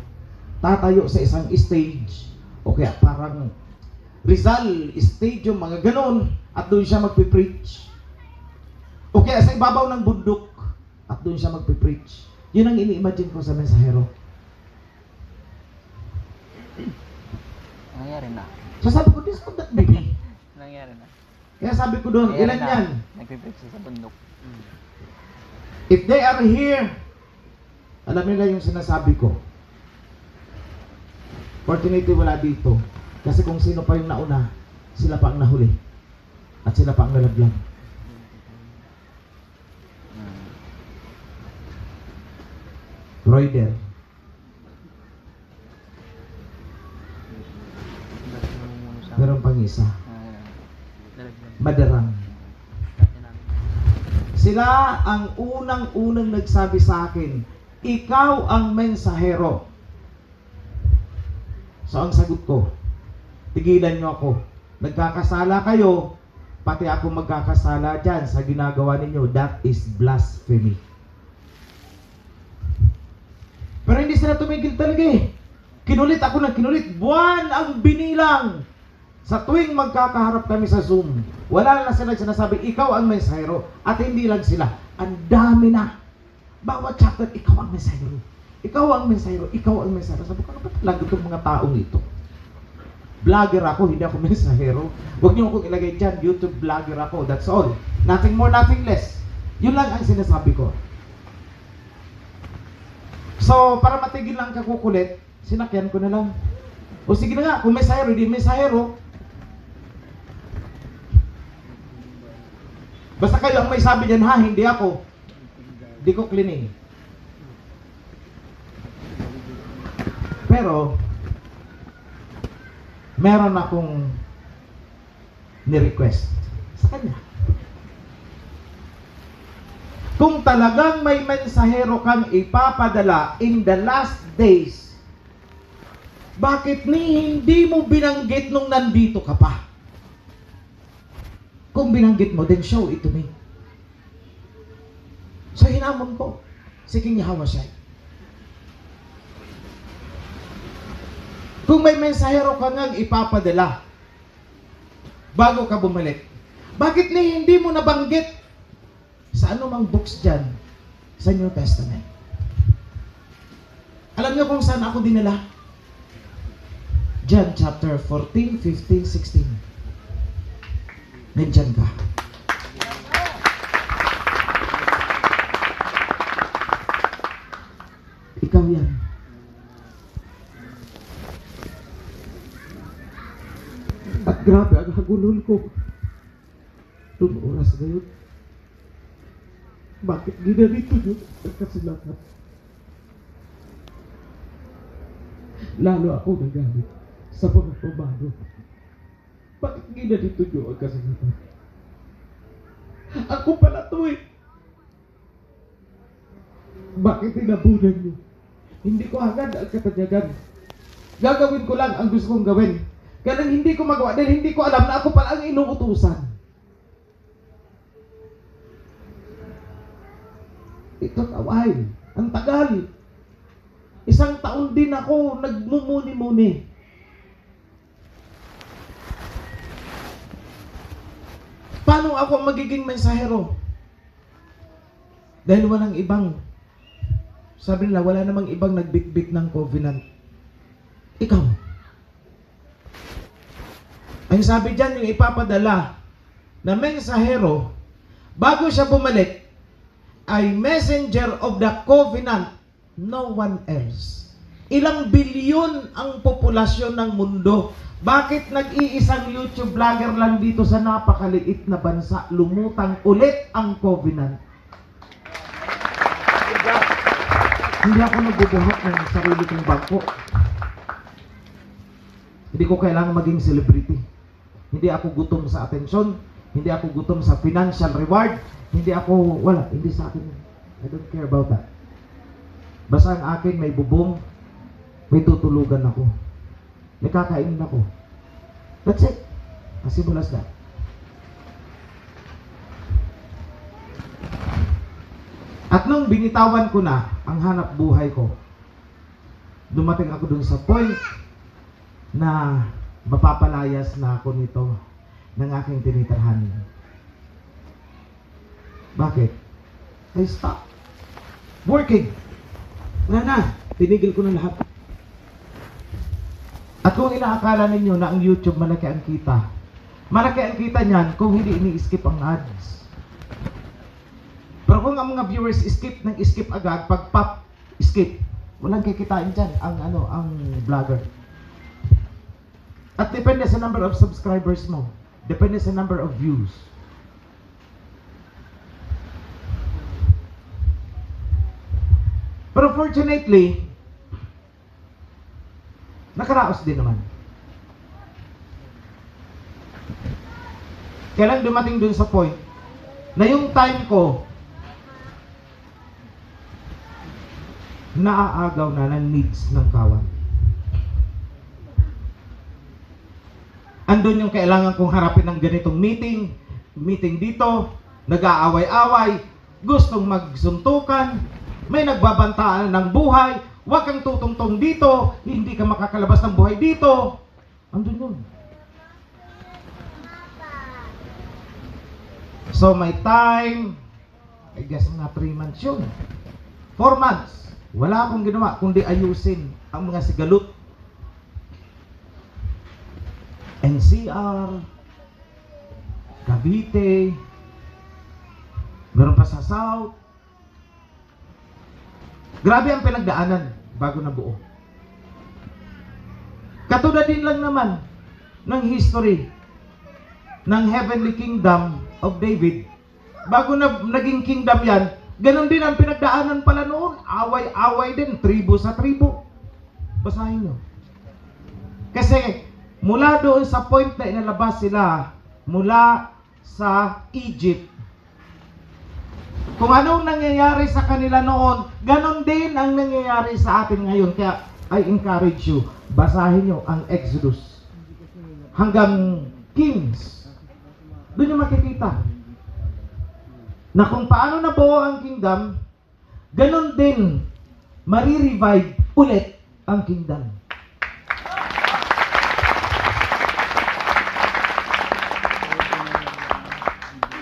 Speaker 3: tatayo sa isang stage, o kaya parang Rizal Stadium, mga ganon, at doon siya magpipreach. O kaya sa ibabaw ng bundok, at doon siya magpipreach. Yun ang ini-imagine ko sa mensahero. this could not be me.
Speaker 4: Nangyari na.
Speaker 3: Kaya sabi ko doon,
Speaker 4: Nangyari
Speaker 3: ilan
Speaker 4: na.
Speaker 3: yan?
Speaker 4: Nagpipix sa bundok.
Speaker 3: If they are here, alam nila yung sinasabi ko. Fortunately, wala dito. Kasi kung sino pa yung nauna, sila pa ang nahuli. At sila pa ang nalaglag. Royder. Meron pang isa. Madarang. Sila ang unang-unang nagsabi sa akin, ikaw ang mensahero. So ang sagot ko, tigilan nyo ako. Nagkakasala kayo, pati ako magkakasala dyan sa ginagawa ninyo. That is blasphemy. Pero hindi sila tumigil talaga eh. Kinulit ako ng kinulit. Buwan ang binilang. Sa tuwing magkakaharap kami sa Zoom, wala na sila sinasabi, ikaw ang mensahero. At hindi lang sila. Ang dami na. Bawat chapter, ikaw ang mensahero. Ikaw ang mensahero. Ikaw ang mensahero. Sabi ko, ano ba talaga itong mga taong ito? Vlogger ako, hindi ako mensahero. Huwag niyo akong ilagay dyan, YouTube vlogger ako. That's all. Nothing more, nothing less. Yun lang ang sinasabi ko. So, para matigil lang kakukulit, sinakyan ko na lang. O sige na nga, kung mensahero, hindi mensahero. Basta kayo ang may sabi dyan, ha, hindi ako. Hindi ko cleaning. Pero, meron akong ni-request sa kanya. Kung talagang may mensahero kang ipapadala in the last days, bakit hindi mo binanggit nung nandito ka pa? Kung binanggit mo, then show it to me. So hinamon ko si King Yahushua. Kung may mensahero ka ngang ipapadala bago ka bumalik, bakit hindi mo nabanggit sa anumang books dyan sa New Testament? Alam niyo kung saan ako dinala? John chapter 14, 15, 16. Nandyan ka. Ikaw yan. At grabe, ang hagulol ko. Itong oras na yun. Bakit ginanito yun ang kasulatan? Lalo ako nagalit sa mga pamano. Bakit ginanito nyo ang kasulatan? Ako pala to eh. Bakit tinabunan nyo? Hindi ko hangad ang katanyagan. Gagawin ko lang ang gusto kong gawin. Kaya hindi ko magawa dahil hindi ko alam na ako pala ang inuutusan. It took a while. Ang tagal. 1 taon din ako nagmumuni-muni. Paano ako magiging mensahero? Dahil walang ibang, sabi nila, wala namang ibang nagbitbit ng covenant. Ikaw. Ang sabi dyan, yung ipapadala na mensahero, bago siya bumalik, ay messenger of the covenant, no one else. Ilang bilyon ang populasyon ng mundo. Bakit nag-iisang YouTube vlogger lang dito sa napakaliit na bansa lumutang ulit ang covenant? Hindi ako nagbubuhok ng sarili kong bangko. Hindi ko kailangan maging celebrity. Hindi ako gutom sa atensyon. Hindi ako gutom sa financial reward. Hindi ako, wala, hindi sa akin. I don't care about that. Basta ang akin may bubong, may tutulugan ako. May kakainin ako. That's it. As simple as that. At nung binitawan ko na ang hanap buhay ko, dumating ako dun sa point na mapapalayas na ako nito ng aking tinitirhan. Bakit? I stopped working. Wala na. Tinigil ko na lahat. At kung inaakala ninyo na ang YouTube malaki ang kita niyan kung hindi ini-skip ang ads. Pero kung ang mga viewers skip agad, pag pop, skip, walang kikitain dyan ang vlogger. At depende sa number of subscribers mo. Depende sa number of views. Pero fortunately, nakaraos din naman. Kailan dumating dun sa point na yung time ko naaagaw na ng needs ng kawan. Andun yung kailangan kong harapin ng ganitong meeting dito, nag-aaway-away, gustong magsuntukan, may nagbabantaan ng buhay, huwag kang tutungtong dito, hindi ka makakalabas ng buhay dito. Andun yun. So my time, I guess mga 3 months yun. 4 months, wala akong ginawa kundi ayusin ang mga sigalot. NCR, Cavite, meron pa sa South. Grabe ang pinagdaanan bago nabuo. Katulad din lang naman ng history ng Heavenly Kingdom of David. Bago na naging kingdom yan, ganun din ang pinagdaanan pala noon. Away-away din, tribo sa tribo. Basahin nyo. Kasi mula doon sa point na inalabas sila mula sa Egypt, kung anong nangyayari sa kanila noon, ganon din ang nangyayari sa atin ngayon. Kaya I encourage you, basahin nyo ang Exodus hanggang Kings. Doon nyo makikita na kung paano nabuo ang kingdom, ganon din marirevive ulit ang kingdom.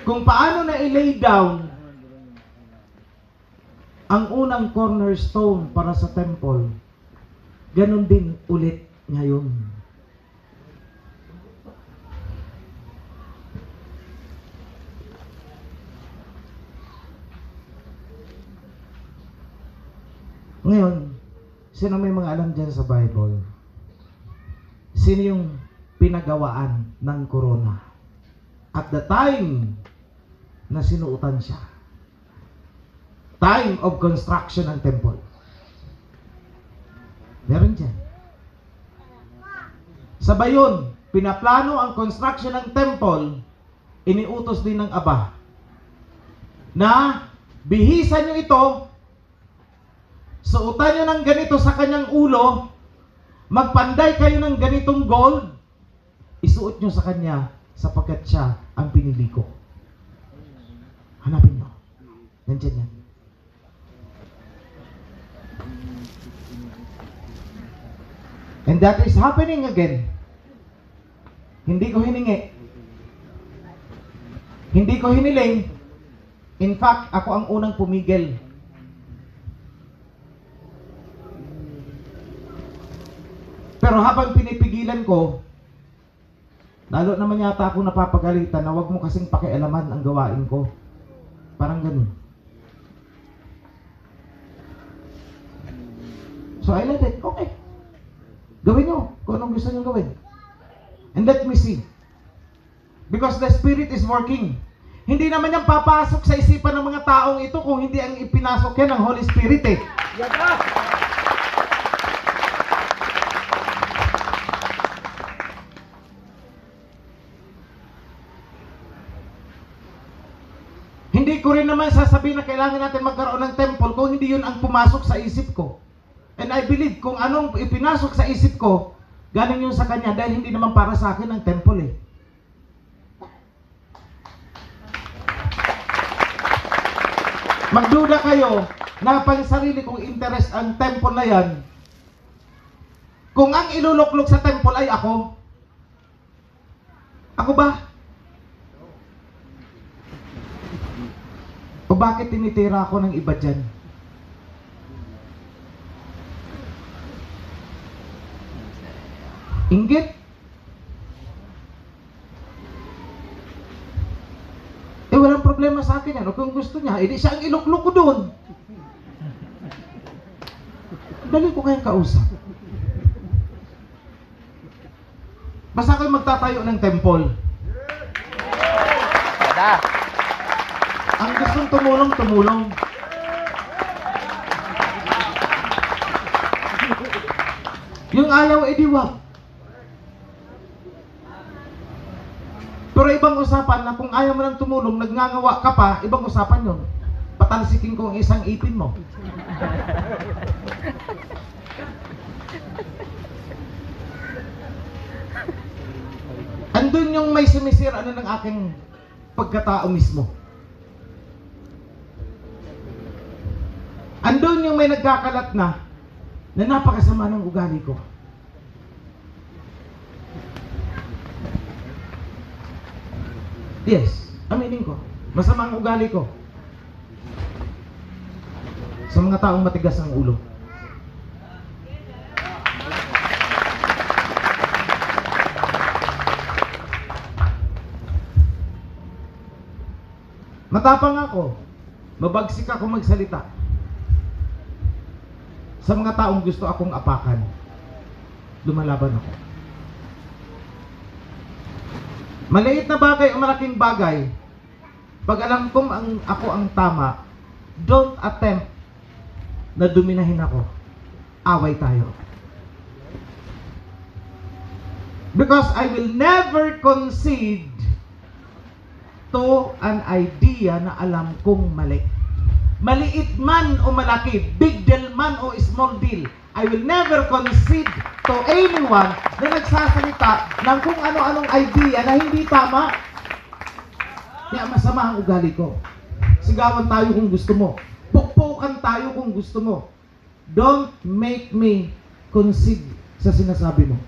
Speaker 3: Kung paano na i-lay down ang unang cornerstone para sa temple, ganon din ulit ngayon. Ngayon, sino may mga alam dyan sa Bible? Sino yung pinagawaan ng corona? At the time na sinuutan siya. Time of construction ng temple. Meron dyan. Sabay yun, pinaplano ang construction ng temple, iniutos din ng Aba na bihisan nyo ito, suutan nyo ng ganito sa kanyang ulo, magpanday kayo ng ganitong gold, isuot nyo sa kanya sapagkat siya ang pinili ko. Hanapin nyo. Nandiyan yan. And that is happening again. Hindi ko hiningi. Hindi ko hiniling. In fact, ako ang unang pumigil. Pero habang pinipigilan ko, lalo naman yata ako napapagalitan na wag mo kasing pakialaman ang gawain ko. Parang ganun. So I let it. Okay. Gawin nyo kung anong gusto nyo gawin. And let me see. Because the Spirit is working. Hindi naman yan papasok sa isipan ng mga taong ito kung hindi ang ipinasok yan ng Holy Spirit eh. Hindi ko rin naman sasabihin na kailangan natin magkaroon ng temple kung hindi yun ang pumasok sa isip ko. And I believe kung anong ipinasok sa isip ko, galing yun sa kanya dahil hindi naman para sa akin ang temple eh. Magduda kayo na pang sarili kong interest ang temple na yan, kung ang iluluklok sa temple ay ako ba? O bakit tinitira ako ng iba dyan? Inggit. Walang problema sa akin yan. O kung gusto niya, edi siya ang iluklok ko doon. Dali ko kayang kausap. Basta kayo magtatayo ng temple.
Speaker 4: Kada.
Speaker 3: Ang gustong tumulong, tumulong. Yung ayaw, edi wag. Pero ibang usapan na kung ayaw mo lang tumulong, nagngangawa ka pa, ibang usapan yun. Patalsikin ko ang isang ipin mo. Andun yung may sumisira na ng aking pagkatao mismo. Andun yung may nagkakalat na napakasama ng ugali ko. Yes, aminin ko. Masama ang ugali ko. Sa mga taong matigas ang ulo. Matapang ako. Mabagsik ako magsalita. Sa mga taong gusto akong apakan, lumalaban ako. Maliit na bagay o malaking bagay, pag alam kong ako ang tama, don't attempt na dominahin ako. Away tayo. Because I will never concede to an idea na alam kong mali. Maliit man o malaki, big deal man o small deal, I will never concede to anyone na nagsasalita ng kung ano-anong idea na hindi tama. Kaya masama ang ugali ko. Sigawan tayo kung gusto mo. Pukpukan tayo kung gusto mo. Don't make me concede sa sinasabi mo.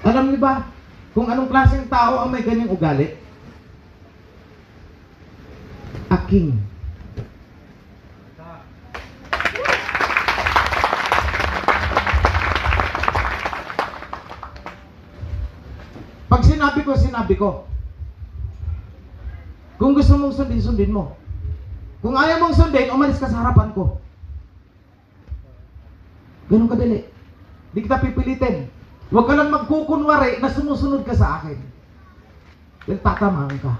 Speaker 3: Alam niyo ba kung anong klaseng tao ang may ganyang ugali? A king. Pag sinabi ko, sinabi ko. Kung gusto mong sundin, sundin mo. Kung ayaw mong sundin, umalis ka sa harapan ko. Ganun kadali. Di kita pipilitin. Huwag ka lang magkukunwari na sumusunod ka sa akin. Dahil tatamaan ka.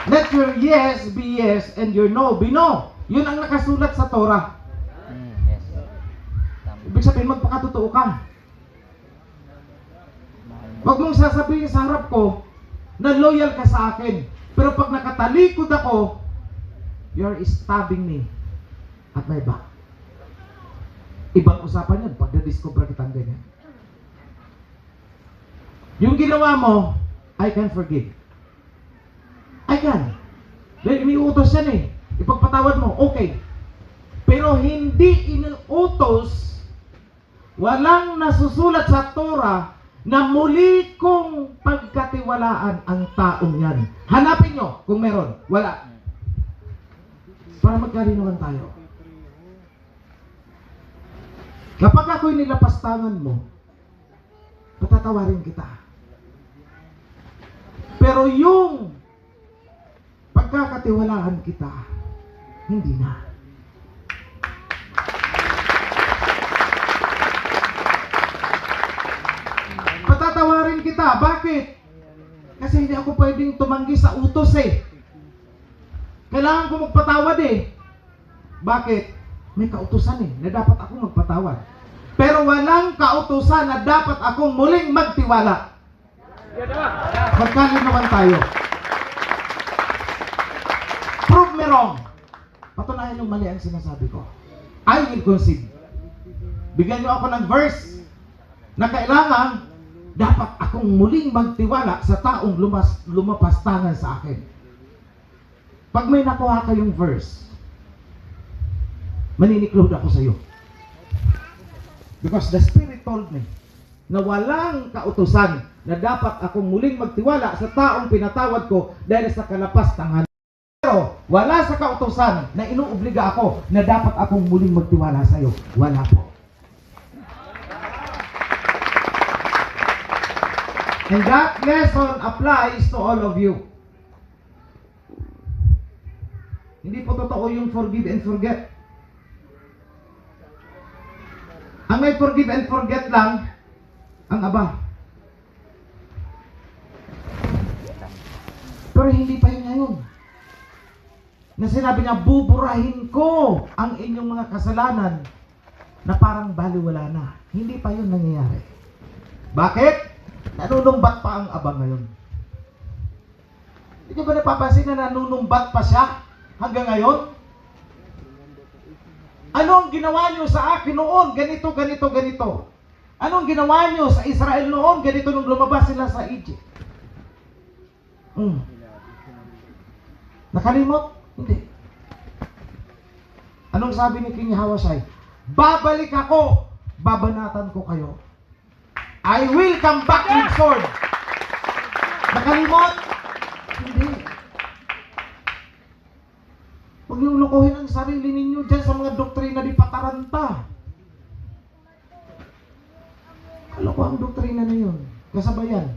Speaker 3: Let your yes be yes and your no be no. Yun ang nakasulat sa Torah.
Speaker 4: Yes. Tama.
Speaker 3: Ibig sabihin, magpakatotoo ka. Huwag mong sasabihin sa harap ko na loyal ka sa akin. Pero pag nakatalikod ako, you're stabbing me at my back. Ibang usapan yun pag na-discover kitang ganyan. Yung ginawa mo, I can forgive. I can. Dahil iniutos yan eh. Ipagpatawad mo, okay. Pero hindi inuutos, walang nasusulat sa Torah na muli kong pagkatiwalaan ang taong yan. Hanapin nyo kung meron. Wala. Para magkarinawan tayo. Kapag ako'y nilapastangan mo, patatawarin kita. Pero yung pagkakatiwalaan kita, hindi na. Patatawarin kita. Bakit? Kasi hindi ako pwedeng tumanggi sa utos eh. Kailangan ko magpatawad eh. Bakit? May kautusan eh, na dapat ako magpatawad. Pero walang kautusan na dapat akong muling magtiwala. Magkalinawan tayo. Prove me wrong. Patunayan yung mali ang sinasabi ko. I will concede. Bigyan niyo ako ng verse na kailangan dapat akong muling magtiwala sa taong lumapastangan sa akin. Pag may nakuha kayong verse, maniniklod ako sa iyo. Because the Spirit told me na walang kautusan na dapat akong muling magtiwala sa taong pinatawad ko dahil sa kalapastangan. Pero wala sa kautusan na inuobliga ako na dapat akong muling magtiwala sa iyo. Wala po. And that lesson applies to all of you. Hindi po totoo yung forgive and forget. Ang may forgive and forget lang, ang Aba. Pero hindi pa yun ngayon. Na sinabi niya, buburahin ko ang inyong mga kasalanan na parang baliwala na. Hindi pa yun nangyayari. Bakit? Nanunumbat pa ang Aba ngayon. Hindi ba napapansin na nanunumbat pa siya hanggang ngayon? Anong ginawa niyo sa akin noon? Ganito, ganito, ganito. Anong ginawa niyo sa Israel noon? Ganito nung lumabas sila sa Egypt. Nakalimot? Hindi. Anong sabi ni King Yahushua? Babalik ako, babanatan ko kayo. I will come back with sword. Nakalimot? Hindi. Huwag niyong lukuhin ang sarili ninyo dyan sa mga doktrina di pataranta. Kaloko ang doktrina na yun. Kasabayan.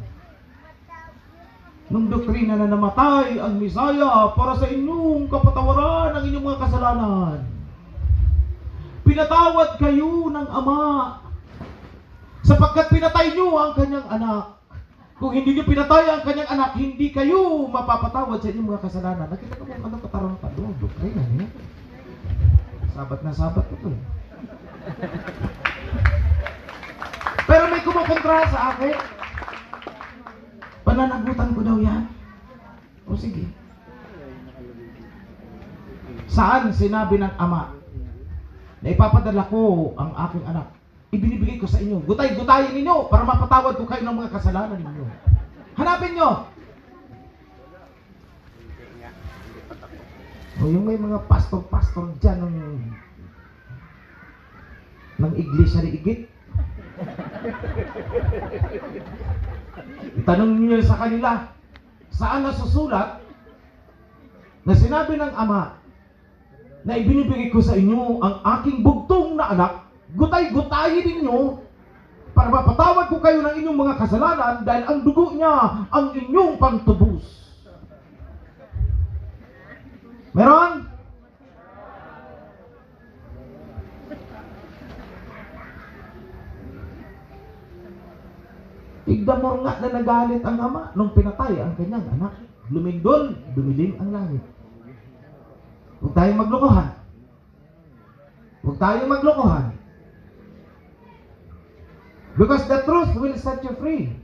Speaker 3: Nung doktrina na namatay ang Misaya para sa inyong kapatawaran ng inyong mga kasalanan. Pinatawad kayo ng Ama sapagkat pinatay niyo ang kanyang anak. Kung hindi niyo pinatay ang kanyang anak, hindi kayo mapapatawad sa inyong mga kasalanan. Nakita ko kung anong kataranta doon. Doktrina niya. Sabat na sabat ito. Pero may kumukontra sa akin. Pananagutan ko daw yan. O sige. Saan sinabi ng Ama na ipapadala ko ang aking anak? Ibinibigay ko sa inyo. Gutay-gutayin ninyo para mapatawad ko kayo ng mga kasalanan ninyo. Hanapin nyo. O yung may mga pastor-pastor dyan ng iglesia ni Igit. Itanong niyo sa kanila, saan nasusulat na sinabi ng Ama na ibinibigay ko sa inyo ang aking bugtong na anak, gutay-gutayin ninyo para mapatawad ko kayo ng inyong mga kasalanan dahil ang dugo niya ang inyong pantubos. Meron? Tignan mo nga na nagalit ang Ama nung pinatay ang kanyang anak. Lumindol, dumilim ang langit. Huwag tayong maglokohan. Huwag tayong maglokohan. Because the truth will set you free.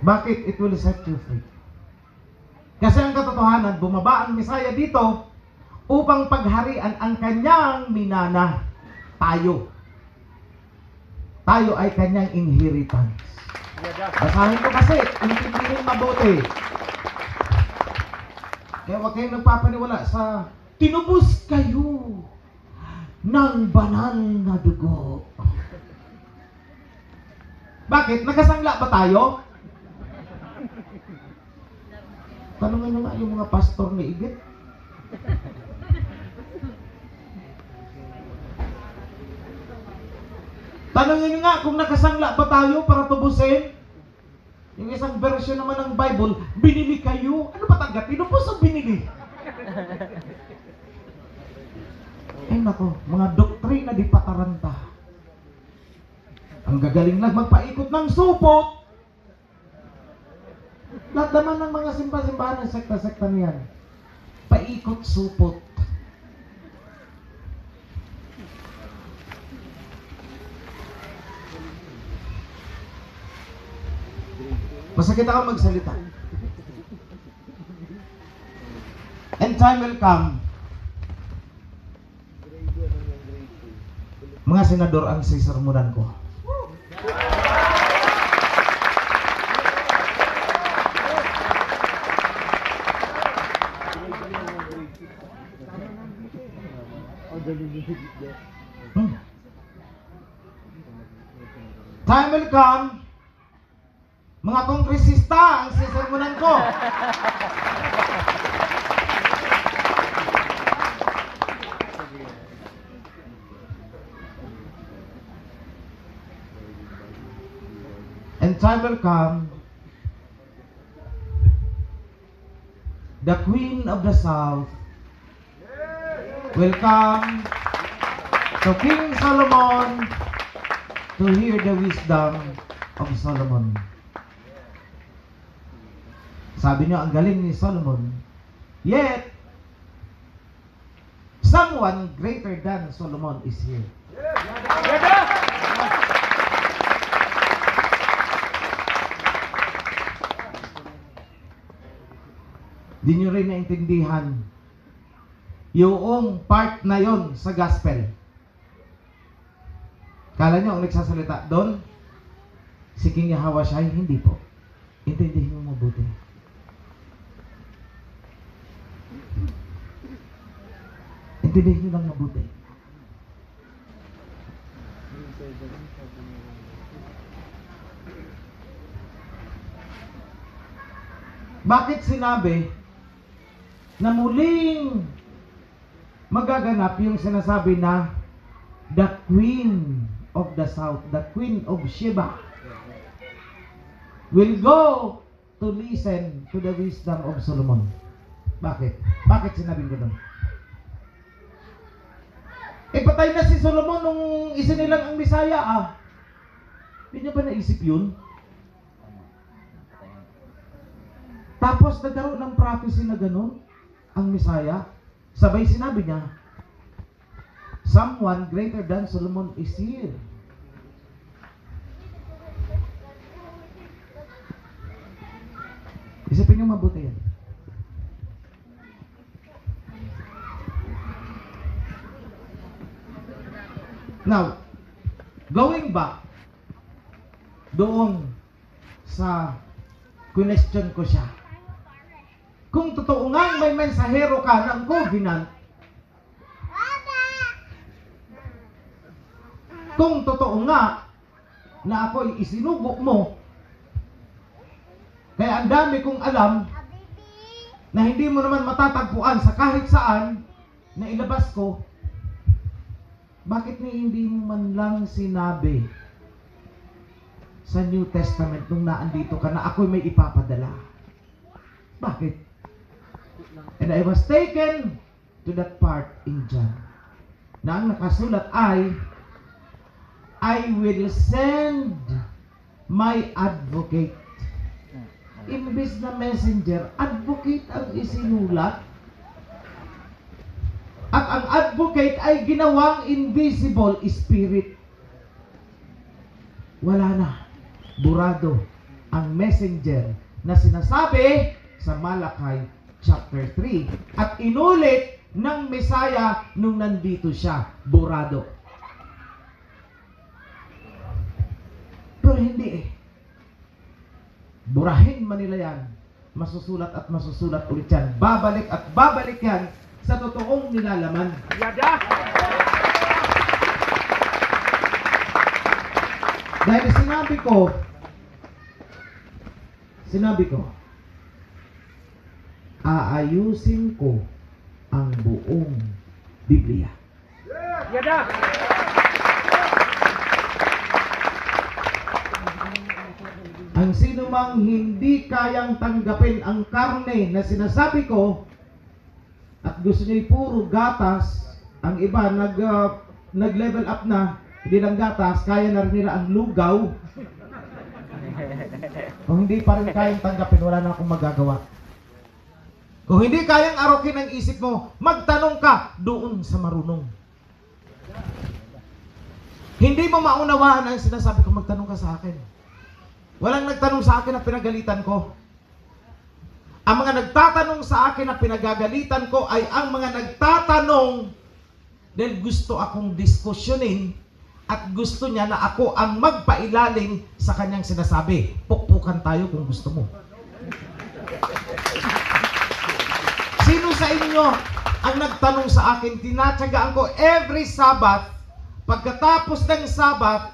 Speaker 3: Bakit it will set you free? Kasi ang katotohanan, bumaba ang Mesaya dito upang pagharian ang kanyang minana. Tayo. Tayo ay kanyang inheritance. Basahin ko kasi, intindihin mabuti. Kaya huwag kayong nagpapaniwala sa tinubos kayo ng banal na dugo. Bakit? Nakasangla ba tayo? Tanungin nyo nga yung mga pastor ni Igit. Tanungin nyo nga kung nakasangla ba tayo para tubusin. Yung isang version naman ng Bible, binili kayo. Ano ba taga? Tinubos o binili? Ay nako, mga doktrina di pataranta. Ang gagaling lang magpaikot ng supot. Lahat naman ng mga simba-simbahan ng sekta-sekta niyan. Paikot supot. Masakit ako magsalita. And time will come. Mga senador ang sisermonan ko. Time will come, mga kongresista ang sisermonan ko. And time will come, the Queen of the South will come to King Solomon to hear the wisdom of Solomon. Sabi niyo, ang galing ni Solomon. Yet, someone greater than Solomon is here. Di nyo rin naintindihan yung part na yon sa gospel. Kala nyo ang nagsasalita doon, si King Yahawashai, hindi po. Intindihin mo mabuti. Intindihin nyo lang mabuti. Bakit sinabi na muling magaganap yung sinasabi na the Queen of the South, the Queen of Sheba will go to listen to the wisdom of Solomon? Bakit? Bakit sinabing gano'n? Patay na si Solomon nung isinilang ang Misaya Hindi niya ba naisip yun? Tapos nagkaroon ng prophecy na gano'n ang Misaya. Sabay sinabi niya, someone greater than Solomon is here. Isipin niyo mabuti yan. Now, going back doon sa question ko siya. Kung totoo nga may mensahero ka ng covenant, kung totoo nga na ako'y isinugo mo, kaya ang dami kong alam na hindi mo naman matatagpuan sa kahit saan na ilabas ko, bakit hindi mo man lang sinabi sa New Testament nung naandito ka na ako'y may ipapadala? Bakit? And I was taken to that part in John na ang nakasulat ay, I will send my advocate. Imbis na messenger, advocate ang isinulat. At ang advocate ay ginawang invisible spirit. Wala na. Burado ang messenger na sinasabi sa Malakay chapter 3. At inulit ng Messiah nung nandito siya. Burado. Pero hindi Burahin man nila yan. Masusulat at masusulat ulit yan. Babalik at babalik yan sa totoong nilalaman. Yada! Dahil sinabi ko, aayusin ko ang buong Biblia. Yada! Ang sino mang hindi kayang tanggapin ang karne na sinasabi ko at gusto niya puro gatas, ang iba nag-level up na, hindi lang gatas, kaya na rin nila ang lugaw. Kung hindi pa rin kayang tanggapin, wala na akong magagawa. Kung hindi kayang arokin ang isip mo, magtanong ka doon sa marunong. Hindi mo maunawaan ang sinasabi ko, magtanong ka sa akin. Walang nagtanong sa akin na pinagalitan ko. Ang mga nagtatanong sa akin na pinagagalitan ko ay ang mga nagtatanong dahil gusto akong diskusyonin at gusto niya na ako ang magpailalim sa kanyang sinasabi. Pukpukan tayo kung gusto mo. Sino sa inyo ang nagtanong sa akin, tinatsagaan ko every Sabbath, pagkatapos ng Sabbath,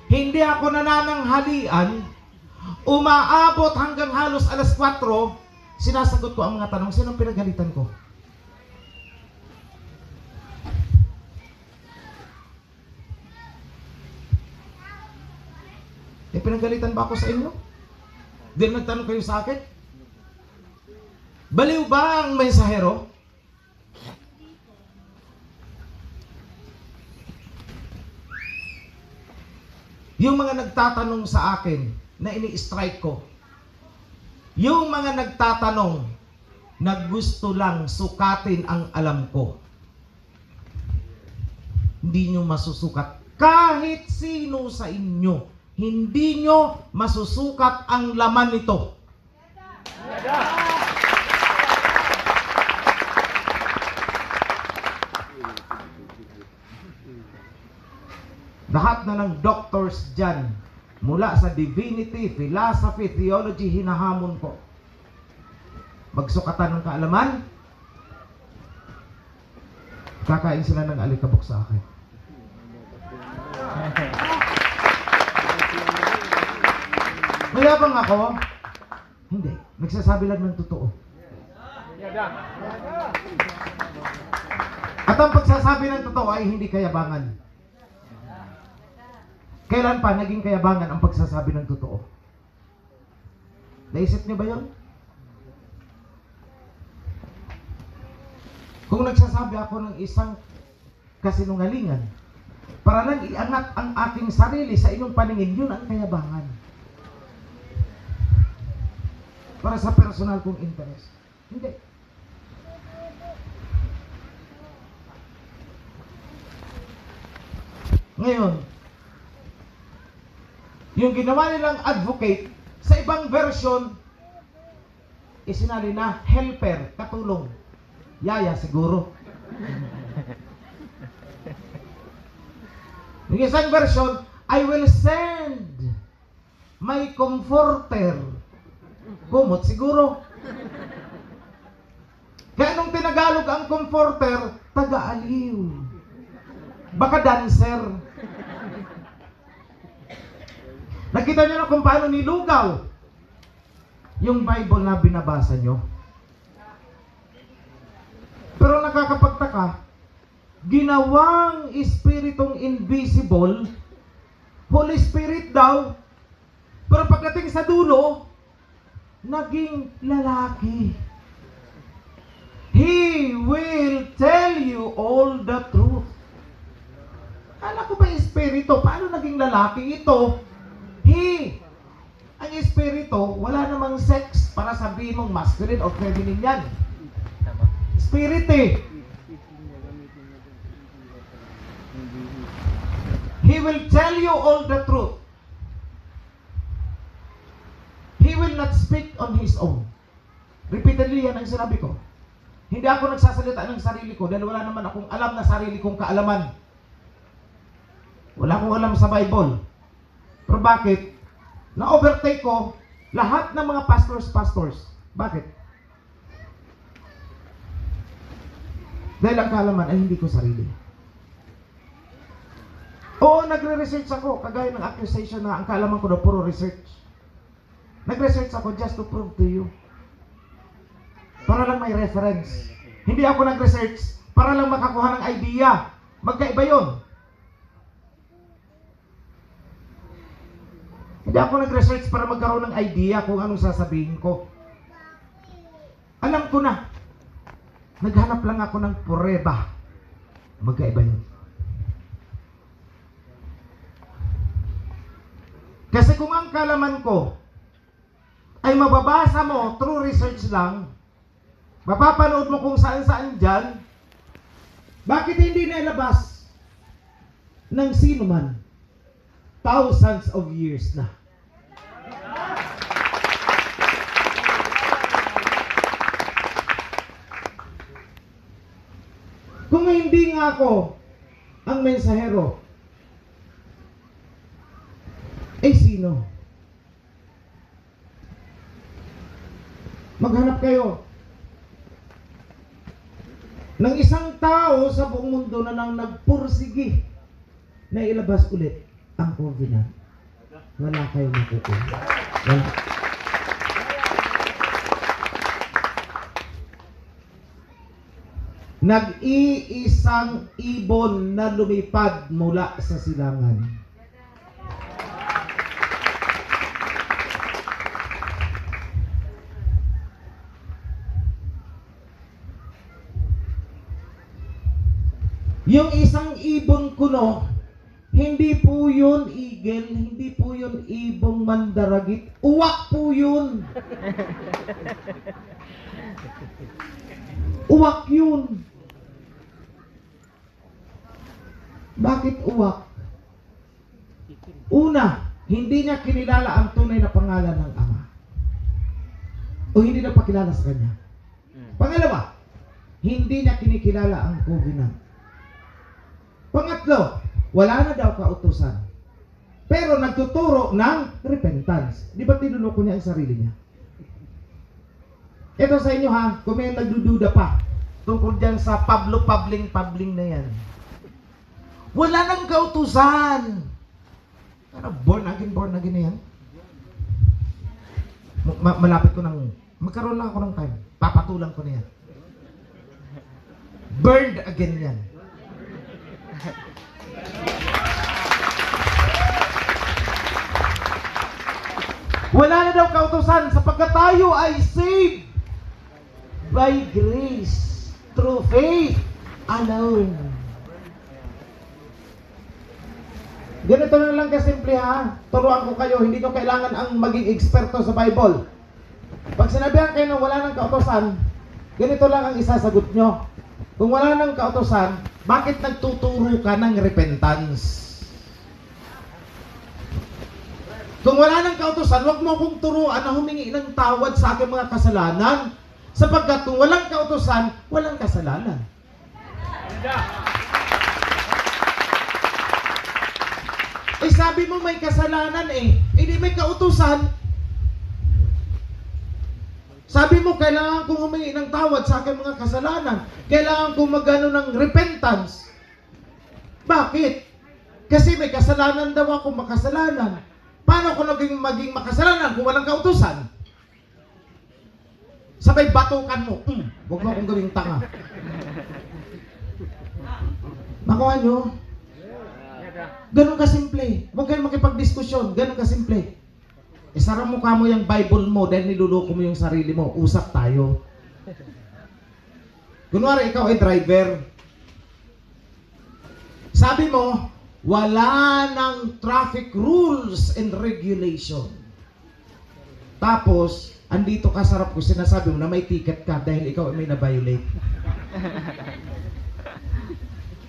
Speaker 3: hindi ako nanananghalian, umaabot hanggang halos alas 4, sinasagot ko ang mga tanong. Sinong pinagalitan ko? Pinagalitan ba ako sa inyo? Dahil nagtanong kayo sa akin? Baliw ba ang mensahero? Yung mga nagtatanong sa akin na ini-strike ko, yung mga nagtatanong na gusto lang sukatin ang alam ko, hindi nyo masusukat. Kahit sino sa inyo, hindi nyo masusukat ang laman nito. Lahat na ng doctors dyan, mula sa divinity, philosophy, theology, hinahamon ko. Magsukatan ng kaalaman, kakain sila ng alikabok sa akin. Mayabang ako? Hindi. Nagsasabi lang ng totoo. At ang pagsasabi ng totoo ay hindi kayabangan. Kailan pa naging kayabangan ang pagsasabi ng totoo? Naisip niyo ba yun? Kung nagsasabi ako ng isang kasinungalingan, para lang iangat ang aking sarili sa inyong paningin, yun ang kayabangan. Para sa personal kong interest. Hindi. Ngayon, yung ginawa nilang advocate, sa ibang version, isinali na helper, katulong. Yaya siguro. Yung isang version, I will send my comforter. Kumot siguro. Kaya nung tinagalog ang comforter, taga-aliw. Baka dancer. Nakita niyo na kung paano nilugaw yung Bible na binabasa niyo. Pero nakakapagtaka, ginawang espiritong invisible, Holy Spirit daw, pero pagdating sa dulo, naging lalaki. He will tell you all the truth. Kala ko ba espiritu? Paano naging lalaki ito? Ang espiritu, wala namang sex para sabihin mong masculine o feminine yan. Spirit eh. He will tell you all the truth. He will not speak on his own. Repeatedly yan ang sinabi ko. Hindi ako nagsasalita ng sarili ko dahil wala naman akong alam na sarili kong kaalaman. Wala akong alam sa Bible. Pero bakit? Na-overtake ko lahat ng mga pastors. Bakit? Dahil ang kaalaman ay hindi ko sarili. Oo, nagre-research ako, kagaya ng accusation na ang kaalaman ko na puro research. Nag-research ako just to prove to you. Para lang may reference. Hindi ako nag-research para lang makakuha ng idea. Magkaiba yun. Hindi ako nag-research para magkaroon ng idea kung anong sasabihin ko. Alam ko na. Naghanap lang ako ng pureba. Magkaiba yun. Kasi kung ang kalaman ko ay mababasa mo through research lang, mapapanood mo kung saan-saan dyan, bakit hindi nailabas ng sino man? Thousands of years na. Kung hindi nga ako ang mensahero, eh sino? Maghanap kayo. ng isang tao sa buong mundo na nang nagpursige na ilabas ulit ang covenant. Wala kayong makukuha. Wala. Nag-iisang ibon na lumipad mula sa silangan. Yung isang ibon kuno, hindi po yun eagle, hindi po yun ibong mandaragit, uwak po yun. Uwak yun. Bakit uwak? Una, hindi niya kinilala ang tunay na pangalan ng Ama. O hindi na pakilala sa kanya. Pangalawa, hindi niya kinikilala ang covenant. Pangatlo, wala na daw kautusan. Pero nagtuturo ng repentance. Di ba tinuloko niya ang sarili niya? Ito sa inyo ha, kung may nagdududa pa tungkol dyan sa pabling na yan. Wala nang kautusan. Ano, born again na yan? Malapit ko ng, magkaroon lang ako ng time. Papatulang ko na yan. Burned again yan. Wala na daw kautusan sapagkat tayo ay saved by grace through faith alone. Ganito na lang kasimple ha. Turuan ko kayo, hindi ko kailangan ang maging eksperto sa Bible. Pag sinabihan kayo na wala ng kautusan, ganito lang ang isasagot nyo. Kung wala ng kautusan, bakit nagtuturo ka ng repentance? Kung wala ng kautusan, huwag mo akong turuan na humingi ng tawad sa aking mga kasalanan. Sapagkat kung walang kautusan, walang kasalanan. Eh sabi mo may kasalanan hindi may kautusan. Sabi mo kailangan kong humingi ng tawad sa aking mga kasalanan. Kailangan kong magano ng repentance. Bakit? Kasi may kasalanan daw ako makasalanan. Paano ko maging makasalanan kung walang kautusan? Sabay batukan mo. Huwag mo akong gawing tanga. Nakuha nyo? Ganun kasimple. Huwag kayong makipagdiskusyon. Ganun kasimple. Isara mo ka mo yung Bible mo dahil niluloko mo yung sarili mo. Usap tayo. Kunwari, ikaw ay driver. Sabi mo, wala ng traffic rules and regulation. Tapos, andito ka sarap ko, sinasabi mo na may ticket ka dahil ikaw ay may na-violate.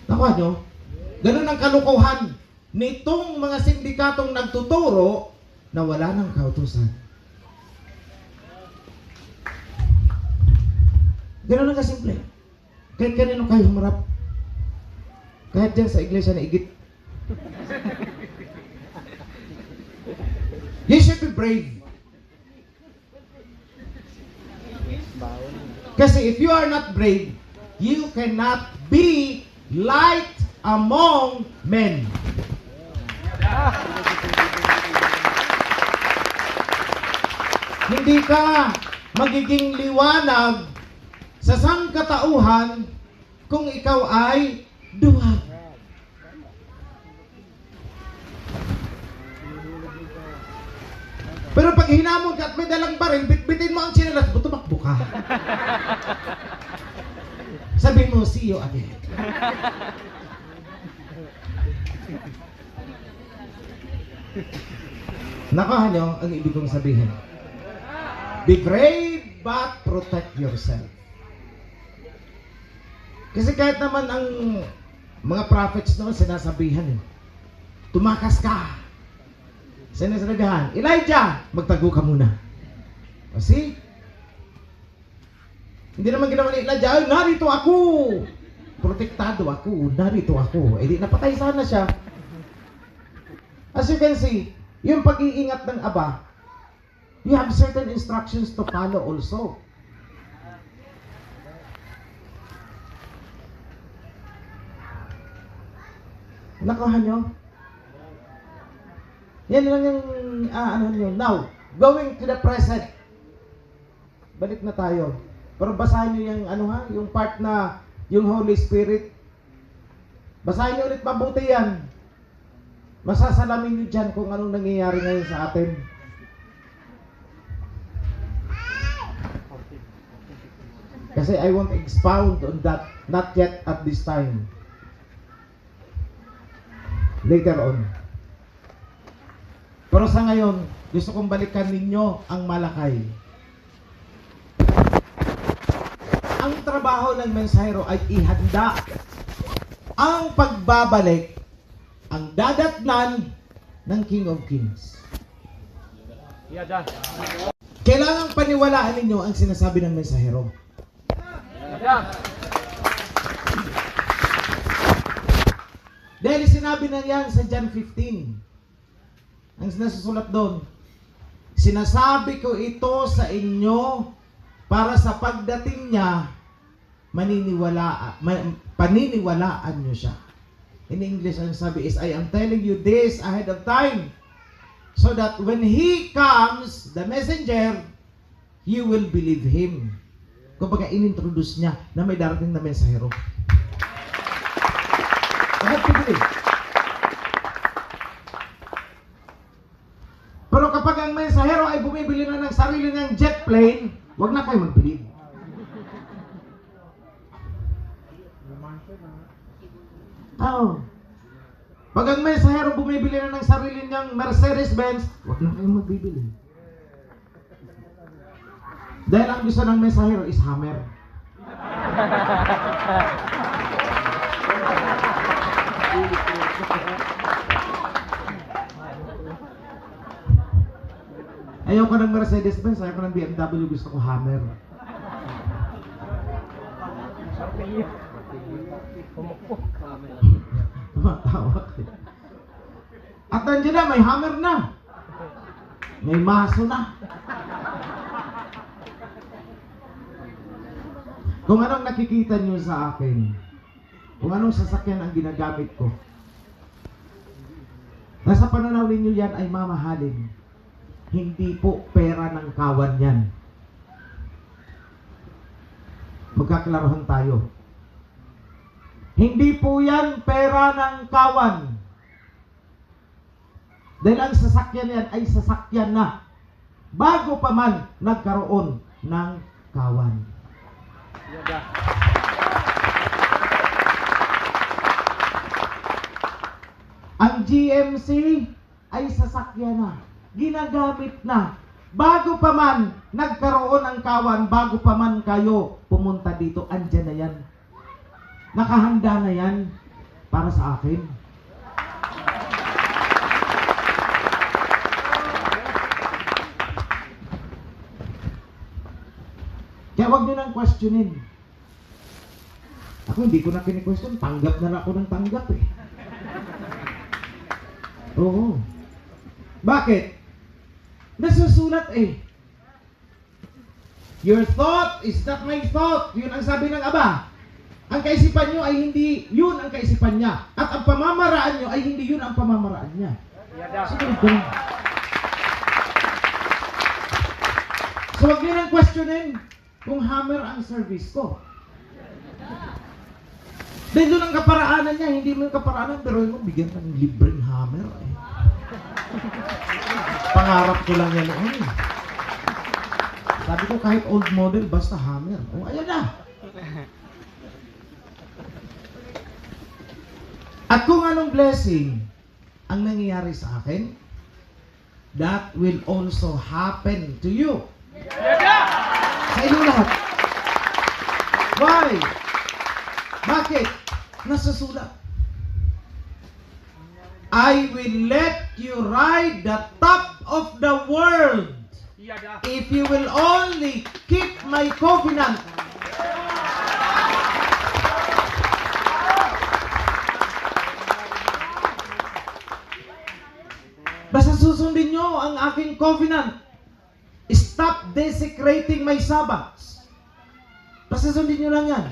Speaker 3: Nakuha nyo? Ganun ang kalukuhan nitong mga sindikatong nagtuturo na wala ng kautusan. Ganun ang kasimple. Kahit kanino kayo humarap. Kahit dyan sa iglesia na igit. You should be brave. Kasi if you are not brave, you cannot be light among men. Hindi ka magiging liwanag sa sangkatauhan kung ikaw ay duwag. Pero pag hinamon ka at may dalang baril, bitbitin mo ang tsinelas mo, tumakbo ka. Sabi mo, see you again. Nakahan nyo ang ibig kong sabihin. Be brave but protect yourself. Kasi kahit naman ang mga prophets noon sinasabihan tumakas ka. Sinasabihan, Elijah, magtago ka muna. O see? Hindi naman ginawa ni Elijah, ay, narito ako. Protektado ako, narito ako. Eh di napatay sana siya. As you can see, yung pag-iingat ng Aba, you have certain instructions to follow also. Nakuha nyo? Yan lang yung, ano nyo. Now, going to the present. Balik na tayo. Pero basahin nyo yung, ano ha, yung part na, yung Holy Spirit. Basahin nyo ulit mabuti yan. Masasalamin nyo dyan kung anong nangyayari ngayon sa atin. Kasi I won't expound on that, not yet at this time. Later on. Pero sa ngayon, gusto kong balikan ninyo ang Malakay. Ang trabaho ng mensahero ay ihanda ang pagbabalik, ang dadatnan ng King of Kings. Kailangang paniwalaan ninyo ang sinasabi ng mensahero. Dahil sinabi na yan sa John 15. Ang nasusulat doon, sinasabi ko ito sa inyo para sa pagdating niya, paniniwalaan nyo siya. In English, ang sabi is, I am telling you this ahead of time, so that when He comes, the messenger, you will believe Him. Kumbaga, inintroduce niya na may darating na mensahero. Bakit believe? Pero kapag ang mensahero ay bumibili na ng sarili ng jet plane, wag na kayo mag-believe. Oo. Pag ang mensahero bumibili na ng sarili niyang Mercedes-Benz, wag na kayo magbibili. Dahil ang gusto ng mensahero is hammer. Ayoko ng Mercedes-Benz, ayoko ng BMW, gusto ko hammer. Tumatawa kayo. At nandiyan na, may hammer na. May maso na. Kung anong nakikita nyo sa akin, kung anong sasakyan ang ginagamit ko, nasa pananaw ninyo yan ay mamahalin. Hindi po pera ng kawan yan. Magkaklarohan tayo. Hindi po yan pera ng kawan. Dahil ang sasakyan yan ay sasakyan na bago pa man nagkaroon ng kawan. Ang GMC ay sasakyan na, ginagamit na, bago pa man nagkaroon ng kawan, bago pa man kayo pumunta dito, andyan na yan. Nakahanda na yan para sa akin. Kaya huwag nyo nang questionin. Ako hindi ko na kini-question, tanggap na ako ng tanggap eh. Oo. Bakit? Nasusulat eh. Your thought is not my thought. Yun ang sabi ng Aba. Ang kaisipan nyo ay hindi yun ang kaisipan niya. At ang pamamaraan nyo ay hindi yun ang pamamaraan niya. Sunod ko lang. So huwag nyo nang questionin kung hammer ang service ko. Dahil doon ang kaparaanan niya, hindi mo yung kaparaanan, pero mo bigyan ka ng libreng hammer eh. Pangarap ko lang yan noon. Sabi ko kahit old model, basta hammer. O ayan na. At kung anong blessing ang nangyayari sa akin, that will also happen to you. Sa inyo lahat. Why? Bakit? Nasusulat. I will let you ride the top of the world if you will only keep my covenant. Basta susundin nyo ang aking covenant. Stop desecrating my Sabbaths. Basta sundin nyo lang yan.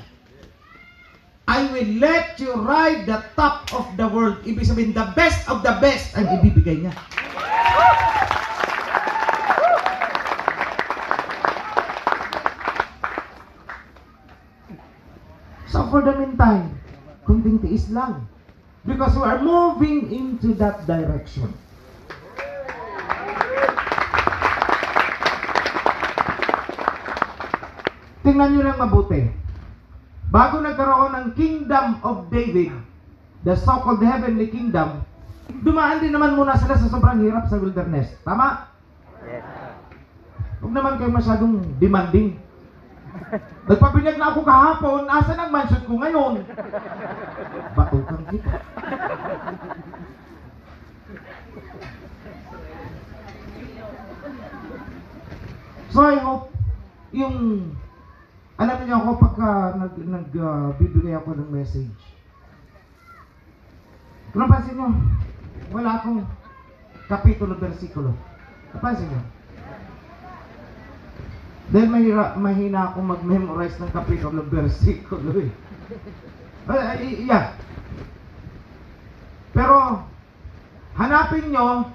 Speaker 3: I I will let you ride the top of the world. Ibig sabihin, the best of the best ang ibibigay niya. So for the meantime, kunting tiis lang. Because we are moving into that direction. Tingnan nyo lang mabuti. Bago nagkaroon ng Kingdom of David, the so-called heavenly kingdom, dumaan din naman muna sila sa sobrang hirap sa wilderness. Tama?
Speaker 4: Yes.
Speaker 3: Huwag naman kayo masyadong demanding. Nagpabinyag na ako kahapon, asan ang mansion ko ngayon? Batukan kita. So I hope, alam niyo ako pagka nagbibigay ako ng message. Kung napansin niyo, wala akong kapitulo, versikulo. Napansin niyo? Dahil mahina akong mag-memorize ng kapitulo, versikulo eh. Yeah. Pero, hanapin niyo,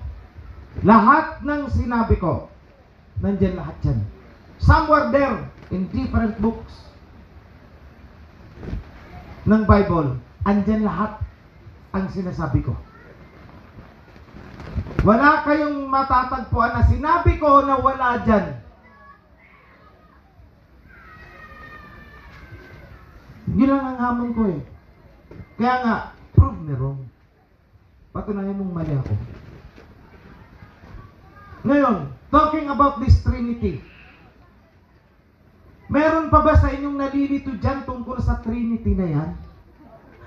Speaker 3: lahat ng sinabi ko, nandyan lahat yan. Somewhere there, in different books ng Bible, andyan lahat ang sinasabi ko. Wala kayong matatagpuan na sinabi ko na wala dyan. Yun lang ang hamon ko eh. Kaya nga, prove me wrong. Patunayan mong mali ako. Ngayon, talking about this Trinity, meron pa ba sa inyong nalilito dyan tungkol sa Trinity na yan?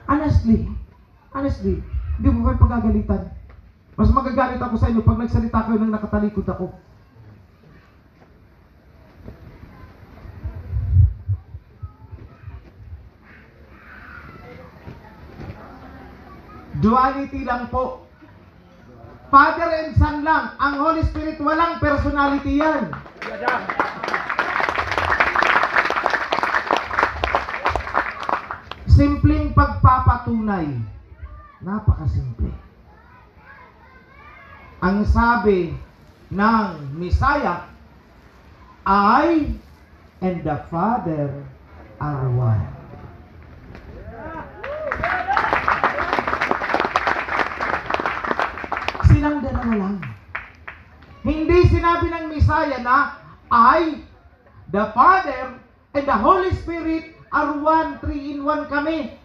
Speaker 3: Honestly, hindi mo kayo pagagalitan. Mas magagalit ako sa inyo pag nagsalita kayo nang nakatalikod ako. Duality lang po. Father and Son lang. Ang Holy Spirit, walang personality yan. Simpleng pagpapatunay. Napakasimple. Ang sabi ng Messiah, I and the Father are one. Silang dalawa lang. Hindi sinabi ng Messiah na I, the Father, and the Holy Spirit are one, 3-in-1 kami.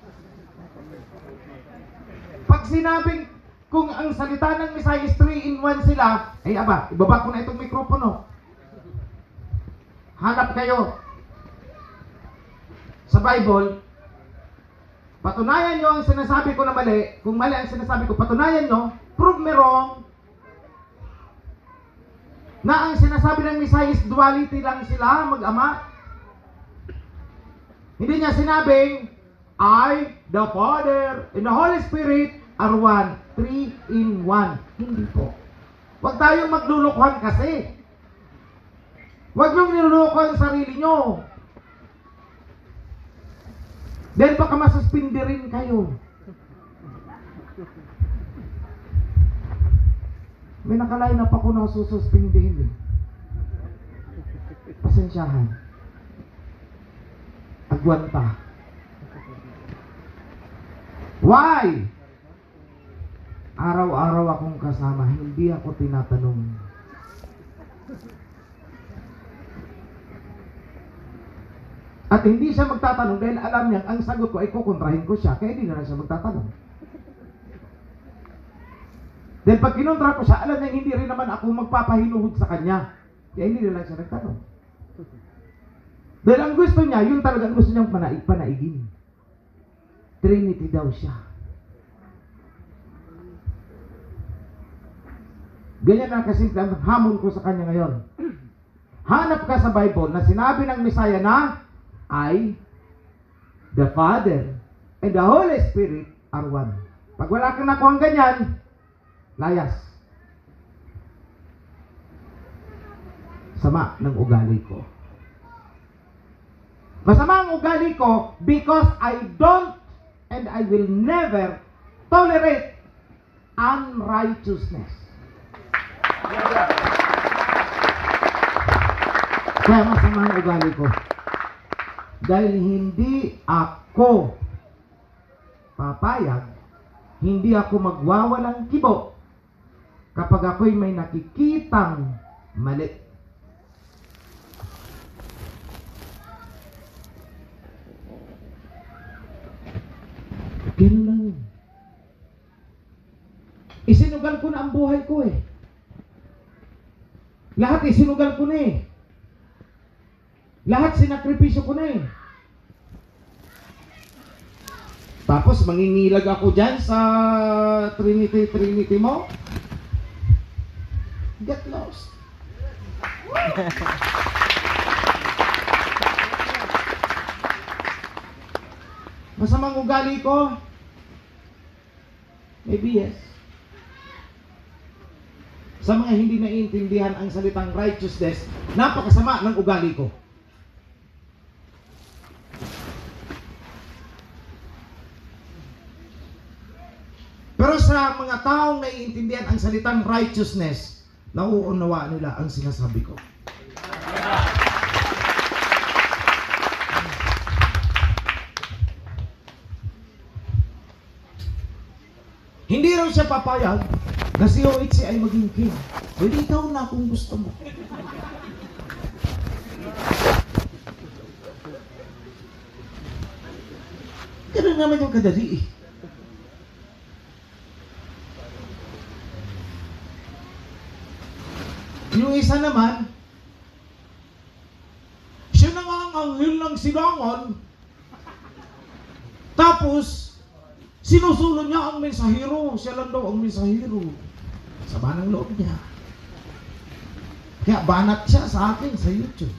Speaker 3: Pag sinabing kung ang salita ng Messiah is 3-in-1 sila, ay aba, ibaba ko na itong mikropono. Hanap kayo sa Bible, patunayan nyo ang sinasabi ko na mali. Kung mali ang sinasabi ko, patunayan nyo, prove me wrong, na ang sinasabi ng Messiah is duality lang sila, mag-ama. Hindi niya sinabing, I, the Father, and the Holy Spirit are one, 3-in-1. Hindi po. Huwag tayong maglulukuhan kasi. Huwag niyong nilulukuhan ang sarili niyo. Dahil baka masuspindi rin kayo. May nakalain na pa ko na sususpindihin eh. Pasensyahan. Agwanta. Why? Araw-araw akong kasama, hindi ako tinatanong. At hindi siya magtatanong dahil alam niya ang sagot ko ay kukontrahin ko siya, kaya hindi na lang siya magtatanong. Dahil pag kinontra ko siya, alam niya hindi rin naman ako magpapahinuhod sa kanya, kaya hindi na lang siya nagtanong. Dahil ang gusto niya, yun talaga ang gusto niyang panaigin. Trinity daw siya. Ganyan ang kasimple ang hamon ko sa kanya ngayon. Hanap ka sa Bible na sinabi ng Messiah na I, the Father, and the Holy Spirit are one. Pag wala kang nakuhang ganyan, layas. Sama ng ugali ko. Masama ang ugali ko because I don't and I will never tolerate unrighteousness. Kaya masama ang ugali ko. Dahil hindi ako papayag, hindi ako magwawalang kibo kapag ako'y may nakikitang mali. Ganun lang yun. Isinugal ko na ang buhay ko eh. Lahat isinugal ko na eh. Lahat sinakripisyo ko na eh. Tapos mangingilag ako dyan sa Trinity mo. Get lost. Masamang ugali ko? Maybe yes. Sa mga hindi naiintindihan ang salitang righteousness, napakasama ng ugali ko. Pero sa mga taong naiintindihan ang salitang righteousness, nauunawa nila ang sinasabi ko. Hindi raw siya papayag na si OHC ay maging king. Pwede ikaw na kung gusto mo. Ganun naman yung kadali eh. Yung isa naman, siya na nga ang anghel ng silangan, tapos sinusulo niya ang mensahero. Siya lang daw ang mensahero. Sama ng loob niya. Kaya banat siya sa akin sa YouTube.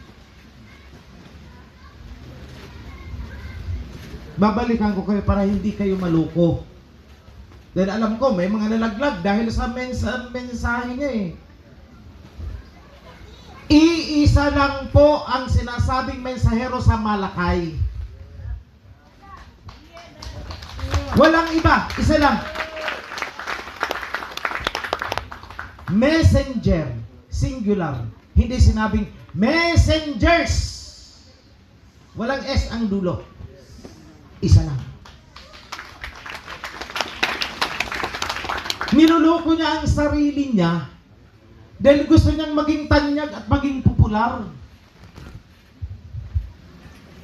Speaker 3: Babalikan ko kayo para hindi kayo maluko. Dahil alam ko may mga nalaglag dahil sa mensahe niya eh. Iisa lang po ang sinasabing mensahero sa Malakay. Walang iba, isa lang. Messenger, singular. Hindi sinabing messengers. Walang S ang dulo. Isa lang. Niluloko niya ang sarili niya dahil gusto niyang maging tanyag at maging popular.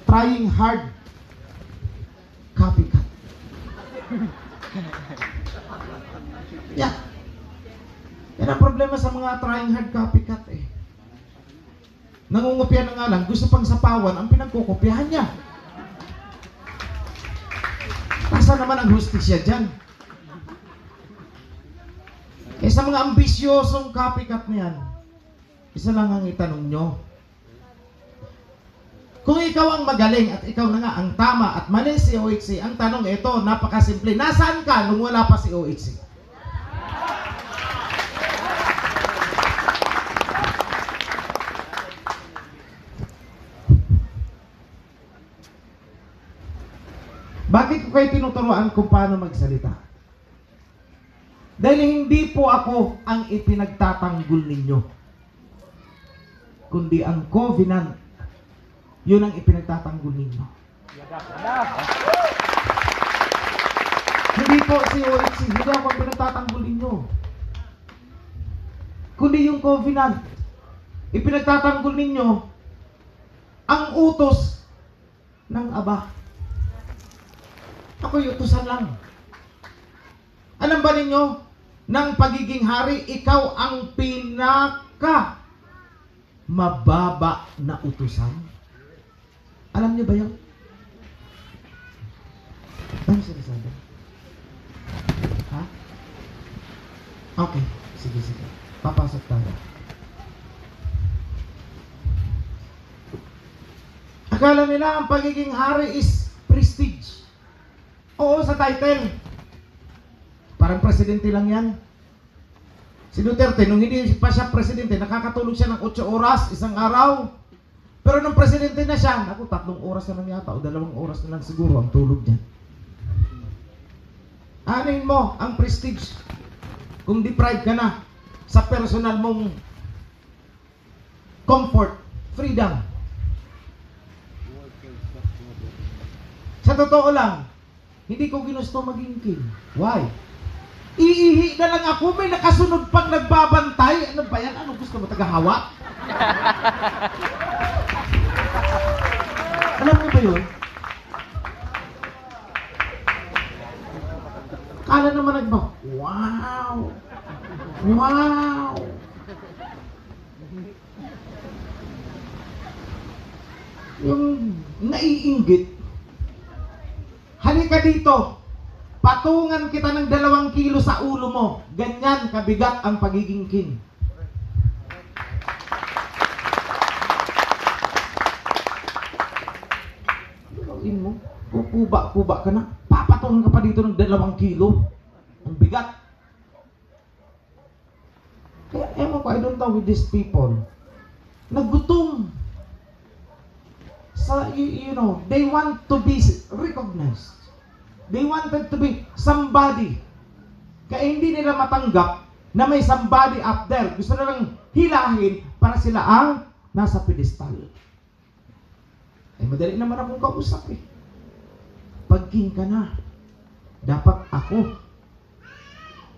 Speaker 3: Trying hard. Copycat. Yeah. Yan ang problema sa mga trying hard copycat eh. Nangungupya na nga lang, gusto pang sapawan ang pinagkukopyahan niya. Nasa naman ang hustisya dyan? Eh sa mga ambisyosong copycat niyan, isa lang ang itanong nyo. Kung ikaw ang magaling at ikaw na nga ang tama at mali si OHC, ang tanong ito, napakasimple. Nasaan ka nung wala pa si OHC? Bakit ko kayo tinuturuan kung paano magsalita? Dahil hindi po ako ang ipinagtatanggol ninyo, kundi ang covenant. Yun ang ipinagtatanggol ninyo. Hindi po si OHC, hindi ako ang pinagtatanggol ninyo, kundi yung covenant. Ipinagtatanggol ninyo ang utos ng Aba. Ako'y utusan lang. Alam ba ninyo, ng pagiging hari, ikaw ang pinaka mababa na utusan? Alam niyo ba yun? Ano sinasabi? Ha? Okay, sige. Papasok tayo. Akala nila ang pagiging hari is prestige. Oo, sa title. Parang presidente lang yan. Si Duterte, nung hindi pa siya presidente, nakakatulog siya ng 8 oras, isang araw. Pero nung presidente na siya, 3 oras na lang yata, o 2 oras na lang siguro ang tulog niya. Anin mo ang prestige kung deprived ka na sa personal mong comfort, freedom. Sa totoo lang, hindi ko ginusto maging king. Why? Iihi na lang ako, may nakasunod pang nagbabantay. Ano ba yan? Ano gusto mo, tagahawa? Alam mo ba yun? Kala naman nagba, wow! Wow! Yung naiinggit, halika dito, patungan kita ng 2 kilo sa ulo mo. Ganyan kabigat ang pagiging king. Gawin mo, kuba ka na. Papatungan ka pa dito ng 2 kilo. Ang bigat. Kaya ewan ko, I don't know with these people. Nagutom. So, you know, they want to be recognized. They wanted to be somebody. Kaya hindi nila matanggap na may somebody up there. Gusto nilang hilahin para sila ang nasa pedestal. Eh, madali naman akong kausap eh. Pag king ka na, dapat ako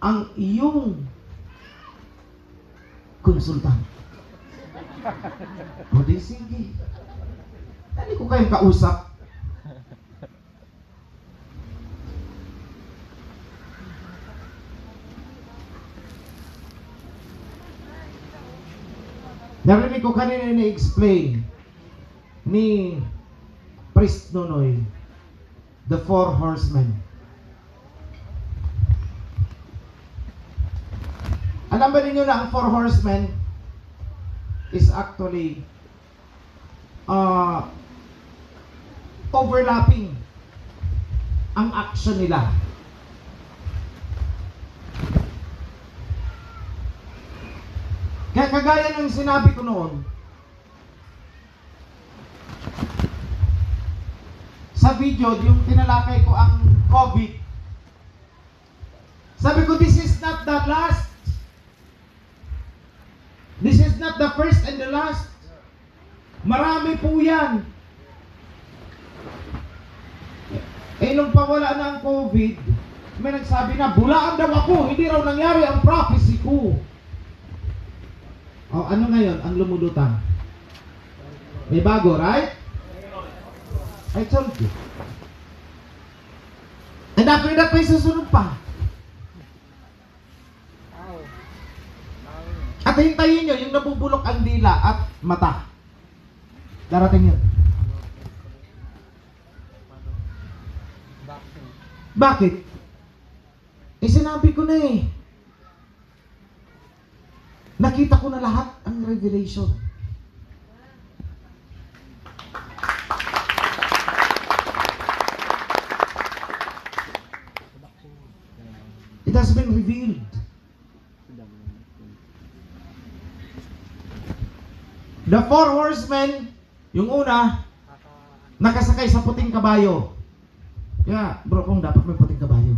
Speaker 3: ang iyong konsultan. O di sige. Dali ko kayong kausap. Narinig ko kanina ni-explain ni Priest Nonoy the 4 horsemen. Alam ba ninyo na ang 4 horsemen is actually overlapping ang action nila. Kaya kagaya ng sinabi ko noon, sa video, yung tinalakay ko ang COVID, sabi ko, this is not the last. This is not the first and the last. Marami po yan. Eh, nung pawala na ang COVID, may nagsabi na, bulaan daw ako, hindi raw nangyari ang prophecy ko. O, ano ngayon ang lumulutan? May bago, right? I told you. And after that, may susunod pa. At hintayin nyo, yung nabubulok ang dila at mata. Darating yun. Bakit? Eh, sinabi ko na eh. Nakita ko na lahat ang revelation. It has been revealed. The 4 horsemen, yung una, nakasakay sa puting kabayo. Kaya, bro, kung dapat may puting kabayo.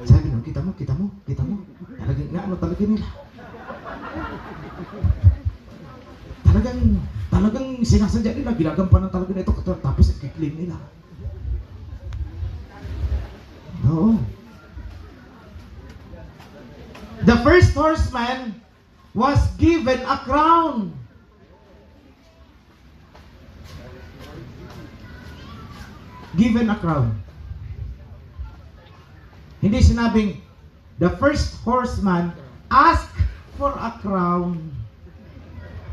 Speaker 3: Sabi nung, kita mo. Talagang, ano talaga nila? Talagang sinasadya nila, ginagampanan talaga nito, tapos i-claim nila. Oo. The first horseman was given a crown. Given a crown. Hindi sinabing, the first horseman asked for a crown.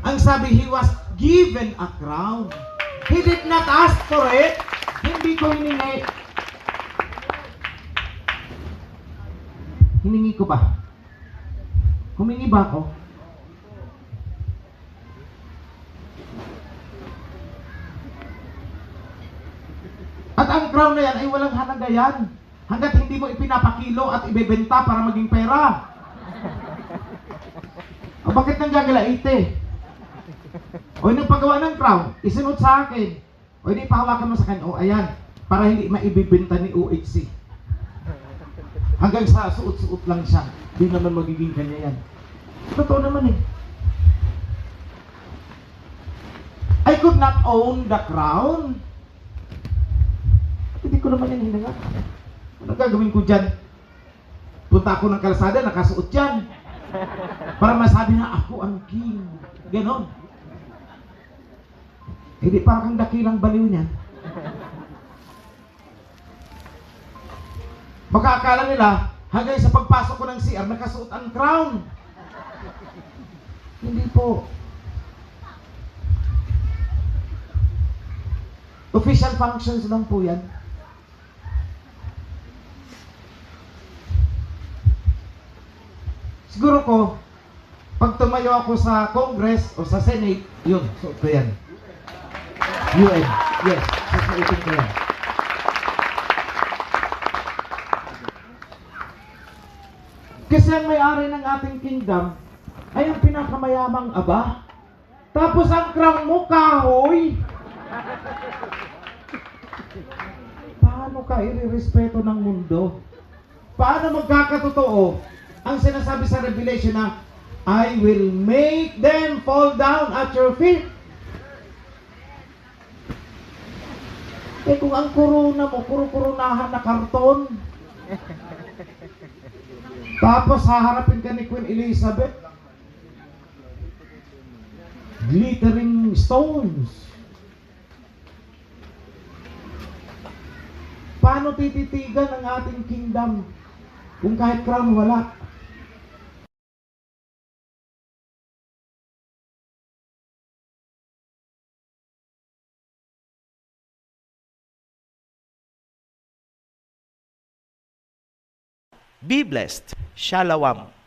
Speaker 3: Ang sabi, he was given a crown. He did not ask for it. Hindi ko hiningi. Hiningi ko ba? Humingi ba ako? At ang crown na yan ay walang halaga yan. Hanggat hindi mo ipinapakilo at ibebenta para maging pera. O bakit nang gagalaite? O nagpagawa ng crown, isunod sa akin. O hindi pahawakan mo sa akin. O ayan, para hindi maibibenta ni OHC. Hanggang sa suot-suot lang siya. Di naman magiging kanya yan. Totoo naman eh. I could not own the crown. Hindi ko naman yan hinangat. Ano gagawin ko dyan? Punta ako ng kalsada, nakasuot dyan. Para masabi na ako ang king. Ganon. Hindi parang kang dakilang baliw niyan. Baka akala nila, hanggang sa pagpasok ko ng CR, nakasuot ang crown. Hindi po. Official functions lang po yan. Siguro ko, pag tumayo ako sa Congress o sa Senate, yun, suot ko yan. UN, yes, susuotin ko yan. Kasi ang may-ari ng ating kingdom ay ang pinakamayamang aba. Tapos ang crown mo, kahoy. Paano ka irerespeto ng mundo? Paano magkakatotoo ang sinasabi sa Revelation na I will make them fall down at your feet? Eh kung ang corona mo, kuro-kuronahan na karton. Tapos haharapin ka ni Queen Elizabeth. Glittering stones. Paano tititigan ang ating kingdom kung kahit crown wala?
Speaker 2: Be blessed. Shalom.